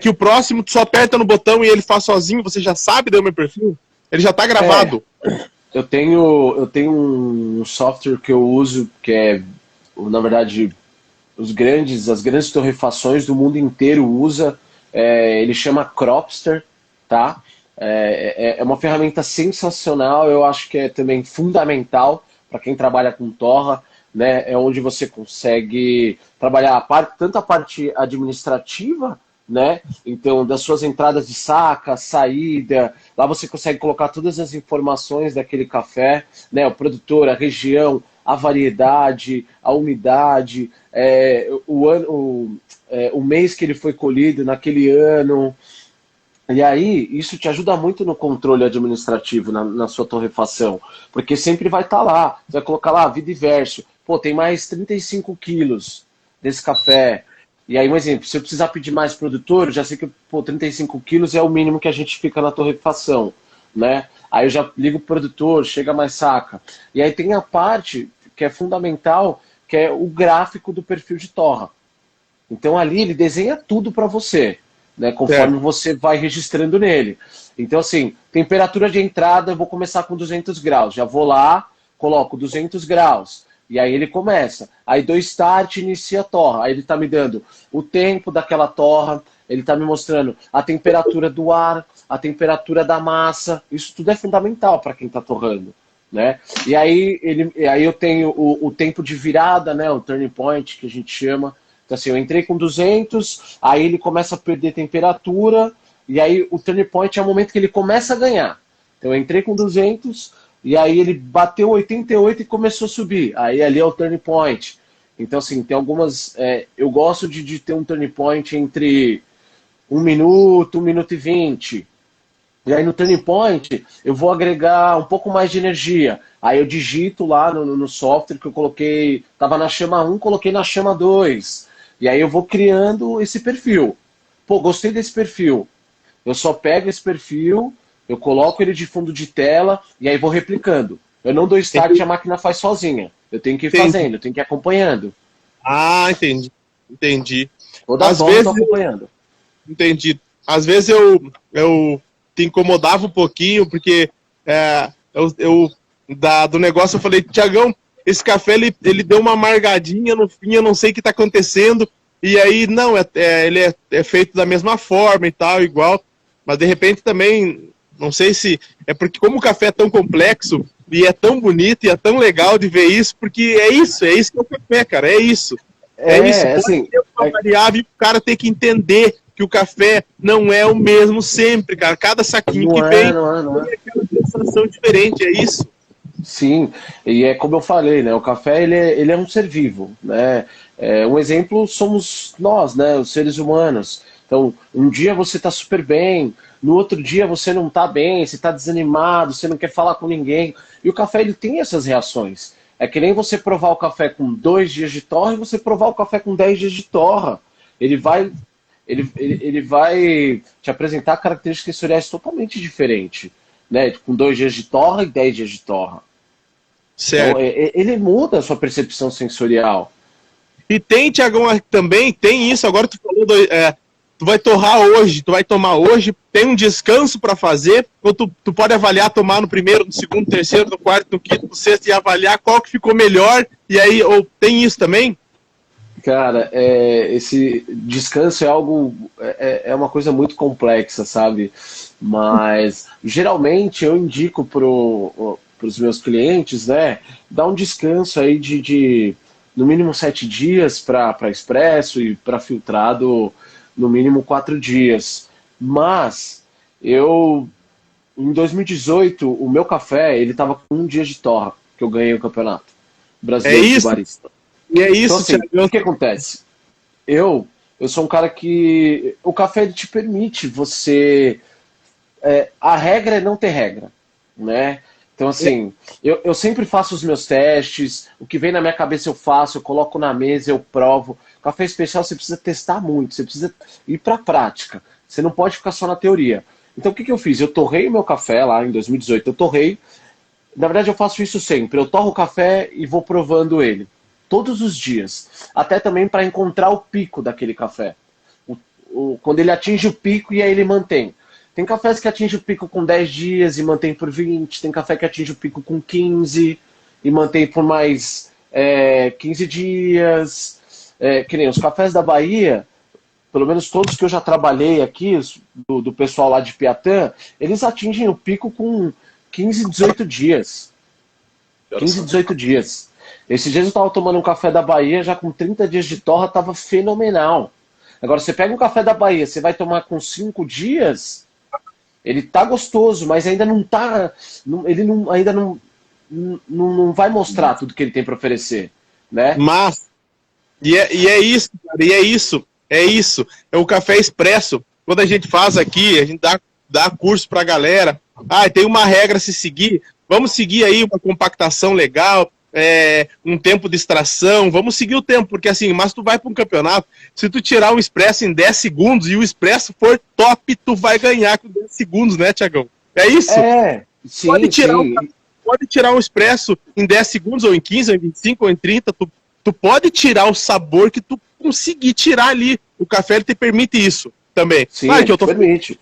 que o próximo tu só aperta no botão e ele faz sozinho, você já sabe do meu perfil? Ele já está gravado. Eu tenho um software que eu uso, que é, na verdade, as grandes torrefações do mundo inteiro usa. Ele chama Cropster, tá? É uma ferramenta sensacional, eu acho que é também fundamental para quem trabalha com torra, né? É onde você consegue trabalhar tanto a parte administrativa, né? Então, das suas entradas de saca, saída, lá você consegue colocar todas as informações daquele café, né? O produtor, a região, a variedade, a umidade, o mês que ele foi colhido naquele ano. E aí, isso te ajuda muito no controle administrativo na sua torrefação, porque sempre vai estar lá. Você vai colocar lá, Vida e Verso. Pô, tem mais 35 quilos desse café. E aí, um exemplo, se eu precisar pedir mais produtor, eu já sei que 35 quilos é o mínimo que a gente fica na torrefação, né? Aí eu já ligo o produtor, chega mais saca. E aí tem a parte que é fundamental, que é o gráfico do perfil de torra. Então ali ele desenha tudo para você, né, conforme você vai registrando nele. Então assim, temperatura de entrada, eu vou começar com 200 graus. Já vou lá, coloco 200 graus. E aí ele começa. Aí do start, inicia a torra. Aí ele está me dando o tempo daquela torra, ele tá me mostrando a temperatura do ar, a temperatura da massa. Isso tudo é fundamental para quem tá torrando, né? E aí, eu tenho o tempo de virada, né? O turning point, que a gente chama. Então, assim, eu entrei com 200, aí ele começa a perder temperatura, e aí o turning point é o momento que ele começa a ganhar. Então, eu entrei com 200, e aí ele bateu 88 e começou a subir. Aí ali é o turning point. Então, assim, tem algumas... eu gosto de ter um turning point entre 1 minuto, 1 minuto e 20. E aí no turning point eu vou agregar um pouco mais de energia. Aí eu digito lá no software que eu coloquei, estava na chama 1, coloquei na chama 2. E aí eu vou criando esse perfil. Pô, gostei desse perfil. Eu só pego esse perfil, eu coloco ele de fundo de tela e aí vou replicando. Eu não dou start e a máquina faz sozinha. Eu tenho que ir fazendo, eu tenho que ir acompanhando. Ah, entendi. Toda Às volta vezes eu tô acompanhando. Entendi. Às vezes eu te incomodava um pouquinho, porque do negócio eu falei, Tiagão, esse café ele deu uma amargadinha no fim, eu não sei o que está acontecendo, e aí, não, ele é feito da mesma forma e tal, igual, mas de repente também, não sei se, é porque como o café é tão complexo, e é tão bonito, e é tão legal de ver isso, porque é isso que é o café, cara, é isso. Isso, assim, ter uma variável e o cara tem que entender que o café não é o mesmo sempre, cara. Cada saquinho que vem não é. tem aquela sensação diferente, é isso. Sim, e é como eu falei, né? O café ele é um ser vivo, né? Um exemplo somos nós, né? Os seres humanos. Então, um dia você está super bem, no outro dia você não está bem, você está desanimado, você não quer falar com ninguém. E o café ele tem essas reações. É que nem você provar o café com 2 dias de torra e você provar o café com 10 dias de torra. Ele vai te apresentar características sensoriais totalmente diferentes, né? Com 2 dias de torra e 10 dias de torra. Certo. Então, ele muda a sua percepção sensorial. E tem, Tiagão, também tem isso. Agora tu falou, tu vai torrar hoje, tu vai tomar hoje, tem um descanso para fazer, ou tu pode avaliar, tomar no primeiro, no segundo, no terceiro, no quarto, no quinto, no sexto, e avaliar qual que ficou melhor, e aí, ou tem isso também? Cara, esse descanso é algo, é uma coisa muito complexa, sabe? Mas geralmente eu indico para os meus clientes, né, dar um descanso aí de no mínimo 7 dias para expresso e para filtrado no mínimo 4 dias. Mas em 2018, o meu café ele estava com 1 dia de torra que eu ganhei o campeonato brasileiro de barista. E é isso, então, assim, o que acontece? Eu sou um cara que... O café ele te permite você... a regra é não ter regra, né? Então, assim, eu sempre faço os meus testes, o que vem na minha cabeça eu faço, eu coloco na mesa, eu provo. Café especial você precisa testar muito, você precisa ir para a prática. Você não pode ficar só na teoria. Então, o que eu fiz? Eu torrei o meu café lá em 2018, eu torrei. Na verdade, eu faço isso sempre. Eu torro o café e vou provando ele. Todos os dias. Até também para encontrar o pico daquele café. Quando ele atinge o pico e aí ele mantém. Tem cafés que atingem o pico com 10 dias e mantém por 20. Tem café que atinge o pico com 15 e mantém por mais 15 dias. Que nem os cafés da Bahia, pelo menos todos que eu já trabalhei aqui, do pessoal lá de Piatã, eles atingem o pico com 15, 18 dias. 15, 18 dias. Esses dias eu estava tomando um café da Bahia, já com 30 dias de torra, estava fenomenal. Agora, você pega um café da Bahia, você vai tomar com 5 dias, ele tá gostoso, mas ainda não tá... Ele ainda não vai mostrar tudo que ele tem para oferecer, né? Mas, e é isso, cara, e é isso. É o café expresso. Quando a gente faz aqui, a gente dá curso pra galera. Tem uma regra a se seguir. Vamos seguir aí uma compactação legal, um tempo de extração, vamos seguir o tempo, porque assim, mas tu vai para um campeonato, se tu tirar um expresso em 10 segundos e o expresso for top, tu vai ganhar com 10 segundos, né, Tiagão? É isso? Sim, pode tirar um expresso em 10 segundos, ou em 15, ou em 25, ou em 30, tu pode tirar o sabor que tu conseguir tirar ali. O café ele te permite isso também. Sim, permite.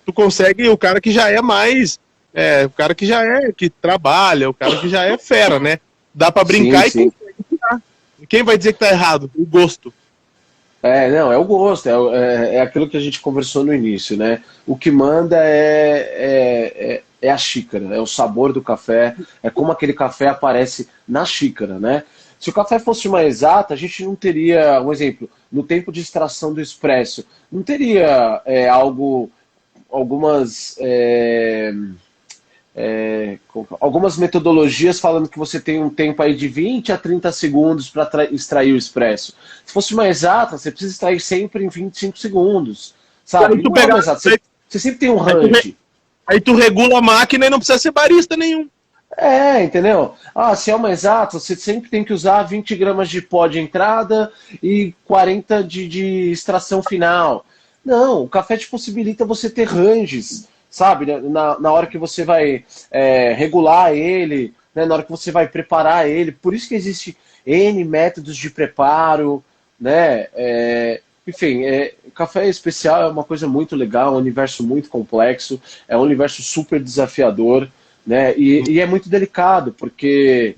Tu consegue, o cara que já é mais... o cara que trabalha, o cara que já é fera, né? Dá pra brincar sim. E consegue tirar. Quem vai dizer que tá errado? O gosto. Não, é o gosto, é aquilo que a gente conversou no início, né? O que manda é a xícara, é o sabor do café, é como aquele café aparece na xícara, né? Se o café fosse uma exata, a gente não teria, um exemplo, no tempo de extração do expresso, não teria algumas algumas metodologias falando que você tem um tempo aí de 20 a 30 segundos para extrair o expresso. Se fosse uma exata, você precisa extrair sempre em 25 segundos, sabe? Aí tu Não é pega, uma exata, você sempre tem um range. aí tu regula a máquina e não precisa ser barista nenhum. Entendeu? Se é uma exata, você sempre tem que usar 20 gramas de pó de entrada e 40 de extração final. Não, o café te possibilita você ter ranges, sabe? Na hora que você vai regular ele, né? Na hora que você vai preparar ele. Por isso que existe N métodos de preparo, né? Enfim, café especial é uma coisa muito legal, é um universo muito complexo, é um universo super desafiador, né? E é muito delicado, porque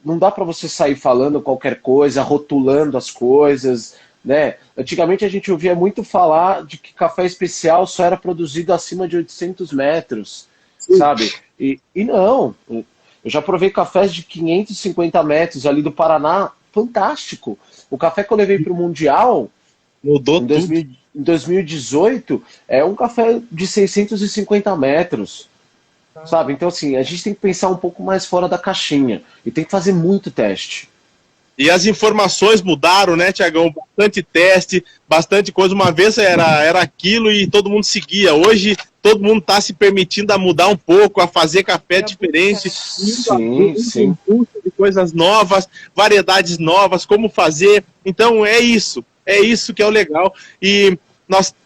não dá para você sair falando qualquer coisa, rotulando as coisas, né? Antigamente a gente ouvia muito falar de que café especial só era produzido acima de 800 metros, sabe? E não, eu já provei cafés de 550 metros ali do Paraná, fantástico. O café que eu levei para o Mundial, Mudou tudo. em 2018, é um café de 650 metros. Sabe? Então, assim, a gente tem que pensar um pouco mais fora da caixinha e tem que fazer muito teste. E as informações mudaram, né, Tiagão? Bastante teste, bastante coisa. Uma vez era aquilo e todo mundo seguia. Hoje todo mundo está se permitindo a mudar um pouco, a fazer café diferente. Sim, sim. De coisas novas, variedades novas, como fazer. Então é isso que é o legal. E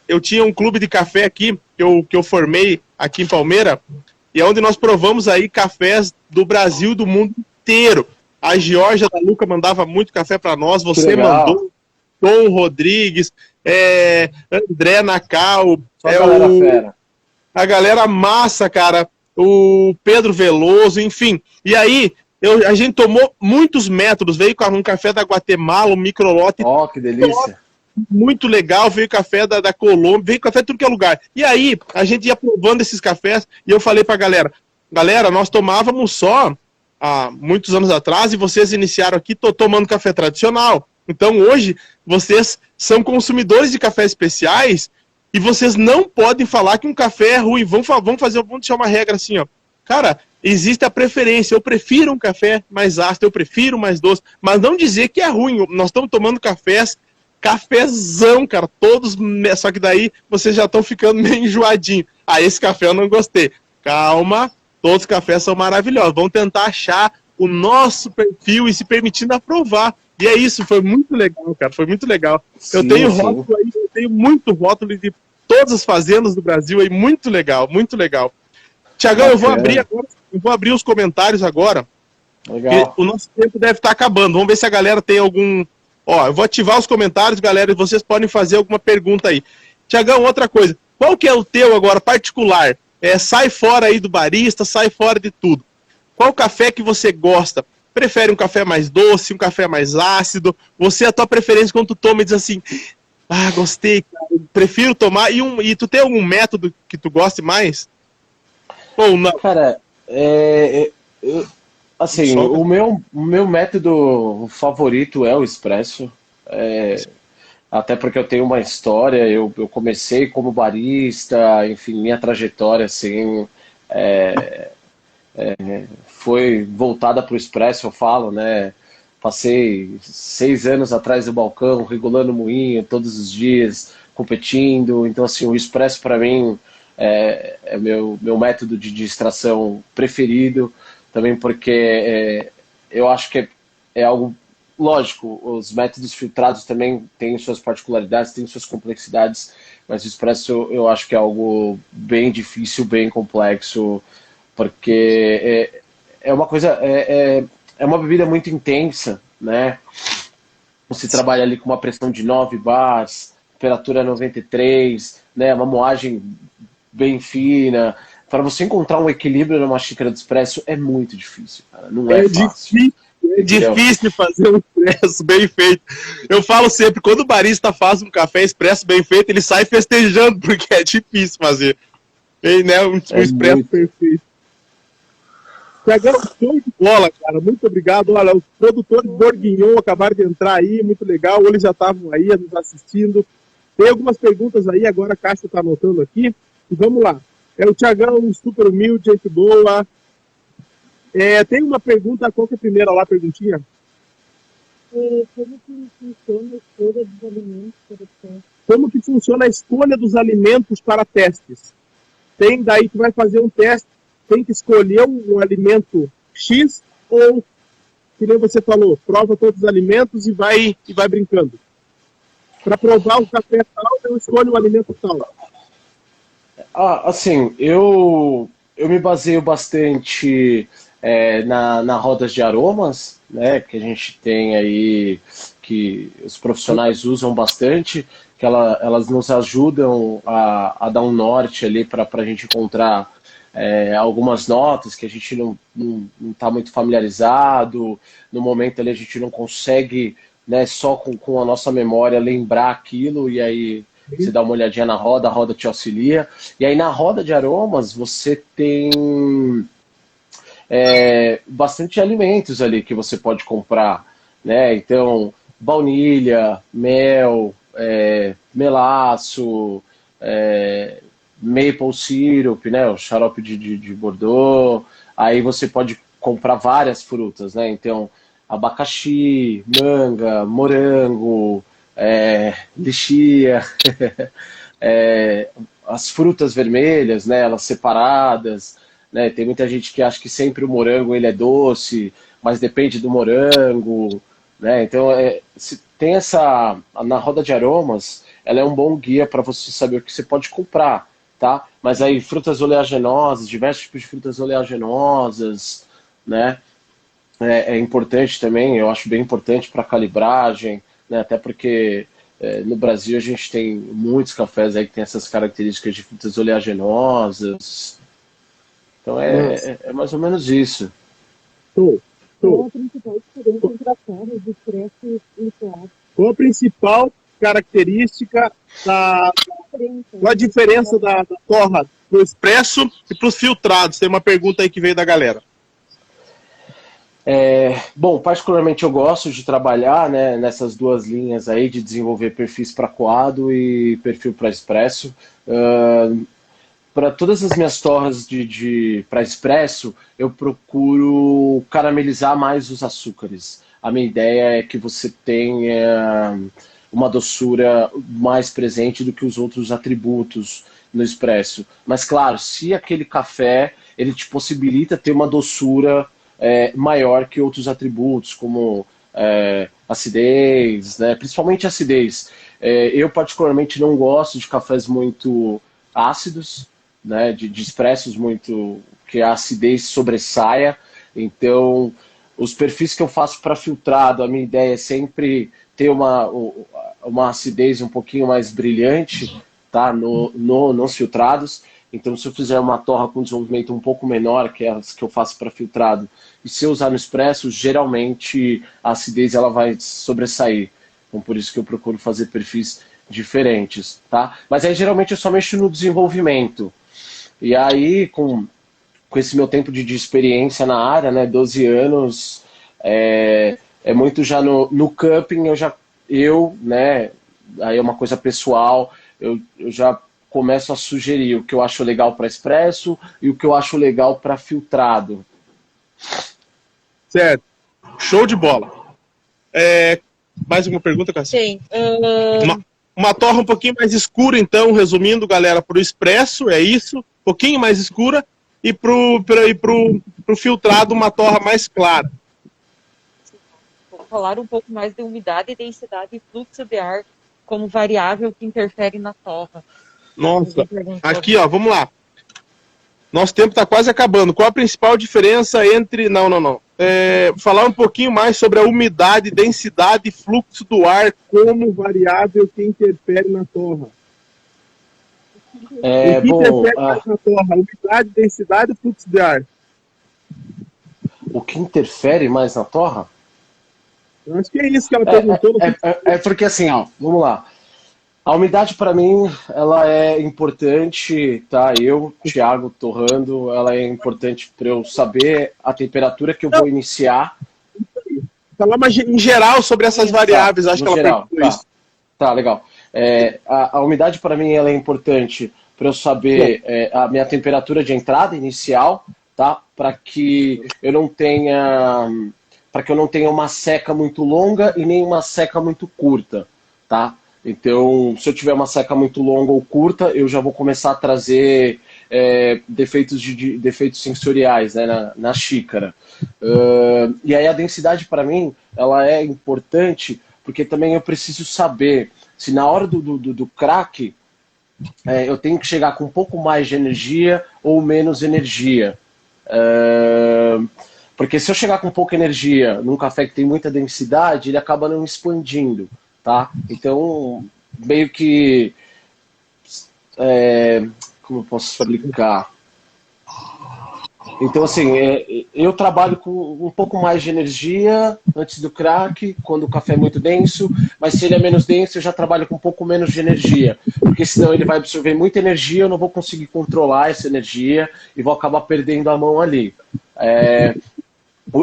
eu tinha um clube de café aqui, que eu formei aqui em Palmeira, e é onde nós provamos aí cafés do Brasil e do mundo inteiro. A Georgia da Luca mandava muito café para nós, você mandou, Tom Rodrigues, André Nacal, Fera. a galera massa, cara, o Pedro Veloso, enfim. E aí, a gente tomou muitos métodos, veio com um café da Guatemala, um microlote. Ó, que delícia. Muito legal, veio café da Colômbia, veio café de tudo que é lugar. E aí, a gente ia provando esses cafés, e eu falei pra galera, nós tomávamos só há muitos anos atrás, e vocês iniciaram aqui tomando café tradicional. Então hoje, vocês são consumidores de cafés especiais, e vocês não podem falar que um café é ruim. Vamos deixar uma regra assim, ó. Cara, existe a preferência, eu prefiro um café mais ácido, eu prefiro mais doce, mas não dizer que é ruim. Nós estamos tomando cafezão, cara, todos, só que daí vocês já estão ficando meio enjoadinho. Esse café eu não gostei. Calma, todos os cafés são maravilhosos. Vamos tentar achar o nosso perfil e se permitindo aprovar. E é isso, foi muito legal, cara, foi muito legal. Sim, eu tenho muito rótulo de todas as fazendas do Brasil aí, muito legal, muito legal. Tiagão, eu vou abrir os comentários agora. Legal. O nosso tempo deve estar acabando. Vamos ver se a galera tem algum... eu vou ativar os comentários, galera, e vocês podem fazer alguma pergunta aí. Tiagão, outra coisa. Qual que é o teu agora, particular? Sai fora aí do barista, sai fora de tudo. Qual café que você gosta? Prefere um café mais doce, um café mais ácido? A tua preferência quando tu toma e diz assim, gostei, cara, prefiro tomar. E tu tem algum método que tu goste mais? Ou não? Cara, assim, o meu método favorito é o expresso. Até porque eu tenho uma história, eu comecei como barista, enfim, minha trajetória, assim, foi voltada para o expresso, eu falo, né? Passei 6 anos atrás do balcão, regulando moinho todos os dias, competindo. Então, assim, o expresso para mim é meu método de extração preferido, também porque eu acho que é algo lógico. Os métodos filtrados também têm suas particularidades, têm suas complexidades, mas o expresso eu acho que é algo bem difícil, bem complexo, porque é uma coisa, é uma bebida muito intensa, né? Você trabalha ali com uma pressão de 9 bars, temperatura 93, né? Uma moagem bem fina. Para você encontrar um equilíbrio numa xícara de expresso é muito difícil, cara. Não é fácil. É difícil fazer um expresso bem feito. Eu falo sempre, quando o barista faz um café expresso bem feito, ele sai festejando, porque é difícil fazer. E, né, um expresso muito. perfeito. Tiagão, show de bola, cara. Muito obrigado. Olha, os produtores Bourguignon acabaram de entrar aí, muito legal. Eles já estavam aí nos assistindo. Tem algumas perguntas aí, agora a Cássia está anotando aqui. E vamos lá. O Tiagão, super humilde, gente boa. Tem uma pergunta, qual que é a primeira lá, perguntinha? Como que funciona a escolha dos alimentos para testes? Como que funciona a escolha dos alimentos para testes? Tem daí que vai fazer um teste, tem que escolher um alimento X ou, que nem você falou, prova todos os alimentos e vai brincando. Para provar o café tal, eu escolho o alimento tal. Assim, eu me baseio bastante na rodas de aromas, né, que a gente tem aí, que os profissionais usam bastante, que elas nos ajudam a dar um norte ali para a gente encontrar algumas notas que a gente não está muito familiarizado, no momento ali a gente não consegue, né, só com a nossa memória lembrar aquilo, e aí você dá uma olhadinha na roda, a roda te auxilia. E aí na roda de aromas você tem bastante alimentos ali que você pode comprar, né? Então, baunilha, mel, melaço, maple syrup, né? O xarope de Bordeaux. Aí você pode comprar várias frutas, né? Então, abacaxi, manga, morango, lixia, as frutas vermelhas, né, elas separadas, né, tem muita gente que acha que sempre o morango ele é doce, mas depende do morango, né, então tem na roda de aromas, ela é um bom guia para você saber o que você pode comprar, tá? Mas aí frutas oleaginosas, diversos tipos de frutas oleaginosas, né, é importante também, eu acho bem importante para calibragem, né? Até porque no Brasil a gente tem muitos cafés aí que tem essas características de frutas oleaginosas. Então é mais ou menos isso. Qual a principal diferença entre a torra do expresso e o coado? Qual a principal característica qual a diferença da torra do expresso e para os filtrados? Tem uma pergunta aí que veio da galera. Bom, particularmente eu gosto de trabalhar, né, nessas duas linhas aí, de desenvolver perfis para coado e perfil para expresso. Para todas as minhas torras para expresso, eu procuro caramelizar mais os açúcares. A minha ideia é que você tenha uma doçura mais presente do que os outros atributos no expresso. Mas claro, se aquele café ele te possibilita ter uma doçura maior que outros atributos, como acidez, né? Principalmente acidez. Eu particularmente não gosto de cafés muito ácidos, né? De expressos muito que a acidez sobressaia. Então, os perfis que eu faço para filtrado, a minha ideia é sempre ter uma acidez um pouquinho mais brilhante, tá? Nos filtrados. Então, se eu fizer uma torra com desenvolvimento um pouco menor, que é as que eu faço para filtrado, e se eu usar no expresso, geralmente a acidez ela vai sobressair. Então, por isso que eu procuro fazer perfis diferentes, tá? Mas aí, geralmente, eu só mexo no desenvolvimento. E aí, com esse meu tempo de experiência na área, né, 12 anos, é muito já no cupping, né, aí é uma coisa pessoal, eu já começo a sugerir o que eu acho legal para expresso e o que eu acho legal para filtrado. Certo. Show de bola. Mais uma pergunta, Cassia? Sim. Uma torra um pouquinho mais escura, então, resumindo, galera, para o expresso, é isso. Um pouquinho mais escura. E pro filtrado, uma torra mais clara. Vou falar um pouco mais de umidade, densidade e fluxo de ar como variável que interfere na torra. Nossa, aqui ó, vamos lá. Nosso tempo está quase acabando. Qual a principal diferença entre... Não. Falar um pouquinho mais sobre a umidade, densidade e fluxo do ar como variável que interfere na torra. O que interfere mais na torra? Umidade, densidade e fluxo de ar. O que interfere mais na torra? Eu acho que é isso que ela perguntou. É porque assim, ó, vamos lá. A umidade para mim, ela é importante, tá? Eu, Thiago, torrando, ela é importante para eu saber a temperatura que eu vou iniciar. Falar mais em geral sobre essas variáveis, acho que ela perguntou isso. Tá, legal. A umidade para mim ela é importante para eu saber a minha temperatura de entrada inicial, tá? Para que eu não tenha uma seca muito longa e nem uma seca muito curta, tá? Então, se eu tiver uma seca muito longa ou curta, eu já vou começar a trazer defeitos sensoriais, né, na xícara. E aí a densidade para mim ela é importante porque também eu preciso saber se na hora do crack eu tenho que chegar com um pouco mais de energia ou menos energia. Porque se eu chegar com pouca energia num café que tem muita densidade, ele acaba não expandindo, tá? Então, meio que... como eu posso explicar? Então, assim, eu trabalho com um pouco mais de energia antes do crack, quando o café é muito denso, mas se ele é menos denso, eu já trabalho com um pouco menos de energia, porque senão ele vai absorver muita energia, eu não vou conseguir controlar essa energia e vou acabar perdendo a mão ali.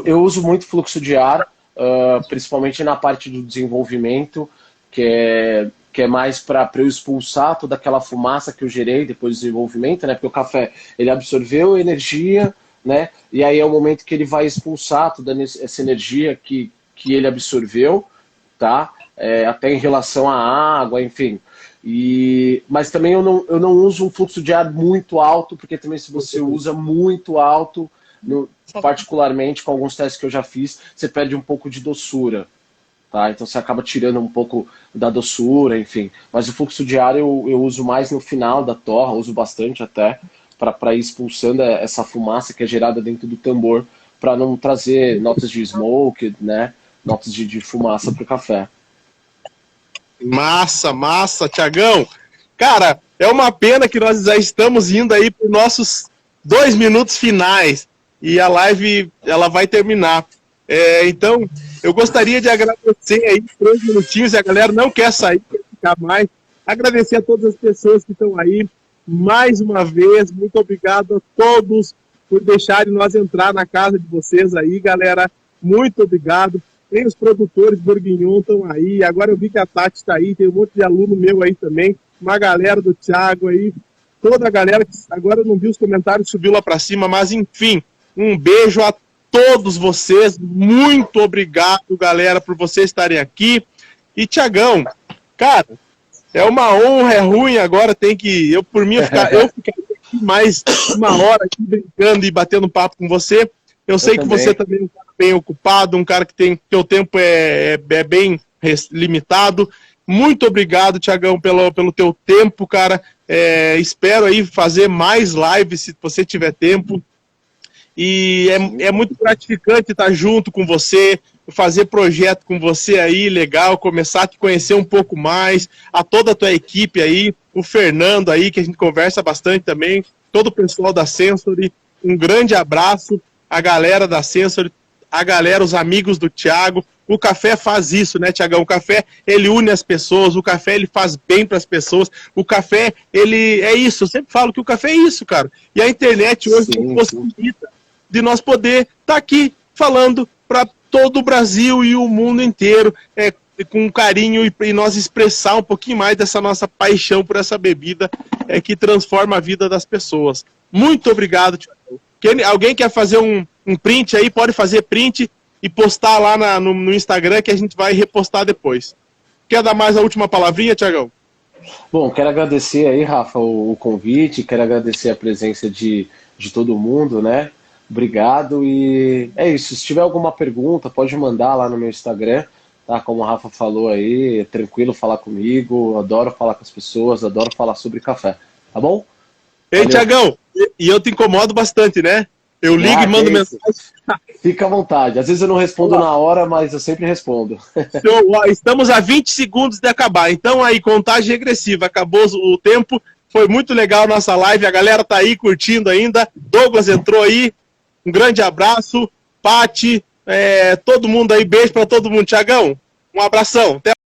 Eu uso muito fluxo de ar, principalmente na parte do desenvolvimento, que é mais para eu expulsar toda aquela fumaça que eu gerei depois do desenvolvimento, né? Porque o café, ele absorveu energia, né? E aí é o momento que ele vai expulsar toda essa energia que ele absorveu, tá? Até em relação à água, enfim. Mas também eu não uso um fluxo de ar muito alto, porque também se você usa muito alto, particularmente com alguns testes que eu já fiz, você perde um pouco de doçura. Tá? Então você acaba tirando um pouco da doçura, enfim. Mas o fluxo de ar eu uso mais no final da torra, uso bastante até, para ir expulsando essa fumaça que é gerada dentro do tambor, para não trazer notas de smoke, né? Notas de fumaça para o café. Massa, Thiagão. Cara, é uma pena que nós já estamos indo aí para os nossos 2 minutos finais e a live ela vai terminar. Então, eu gostaria de agradecer aí 3 minutinhos, e a galera não quer sair, quer ficar mais. Agradecer a todas as pessoas que estão aí, mais uma vez, muito obrigado a todos por deixarem nós entrar na casa de vocês aí, galera, muito obrigado. Tem os produtores Bourguignon estão aí, agora eu vi que a Tati está aí, tem um monte de aluno meu aí também, uma galera do Thiago aí, toda a galera que agora eu não vi os comentários, subiu lá para cima, mas enfim, um beijo a todos vocês, muito obrigado, galera, por vocês estarem aqui. E Thiagão, cara, é uma honra, é ruim agora, por mim, eu ficaria aqui mais 1 hora aqui brincando e batendo papo com você. Eu sei que você também é um cara bem ocupado, um cara que o tempo é bem limitado. Muito obrigado, Thiagão, pelo teu tempo, cara. Espero aí fazer mais lives, se você tiver tempo. E é muito gratificante estar junto com você, fazer projeto com você aí, legal, começar a te conhecer um pouco mais, a toda a tua equipe aí, o Fernando aí, que a gente conversa bastante também, todo o pessoal da Sensory, um grande abraço, a galera da Sensory, a galera, os amigos do Thiago. O café faz isso, né, Thiagão? O café, ele une as pessoas, o café, ele faz bem para as pessoas, o café, ele é isso, eu sempre falo que o café é isso, cara. E a internet hoje possibilita de nós poder estar aqui falando para todo o Brasil e o mundo inteiro, com carinho, e nós expressar um pouquinho mais dessa nossa paixão por essa bebida que transforma a vida das pessoas. Muito obrigado, Thiago. Alguém quer fazer um print aí, pode fazer print e postar lá no Instagram, que a gente vai repostar depois. Quer dar mais a última palavrinha, Thiagão? Bom, quero agradecer aí, Rafa, o convite, quero agradecer a presença de todo mundo, né? Obrigado, e é isso. Se tiver alguma pergunta, pode mandar lá no meu Instagram, tá? Como o Rafa falou aí, é tranquilo falar comigo, adoro falar com as pessoas, adoro falar sobre café, tá bom? Ei, Thiagão, e eu te incomodo bastante, né? Eu ligo e mando mensagem. Fica à vontade, às vezes eu não respondo na hora, mas eu sempre respondo. Estamos a 20 segundos de acabar, então aí, contagem regressiva, acabou o tempo, foi muito legal a nossa live, a galera tá aí curtindo ainda, Douglas entrou aí, um grande abraço, Pati, Todo mundo aí, beijo pra todo mundo. Tiagão, um abração. Até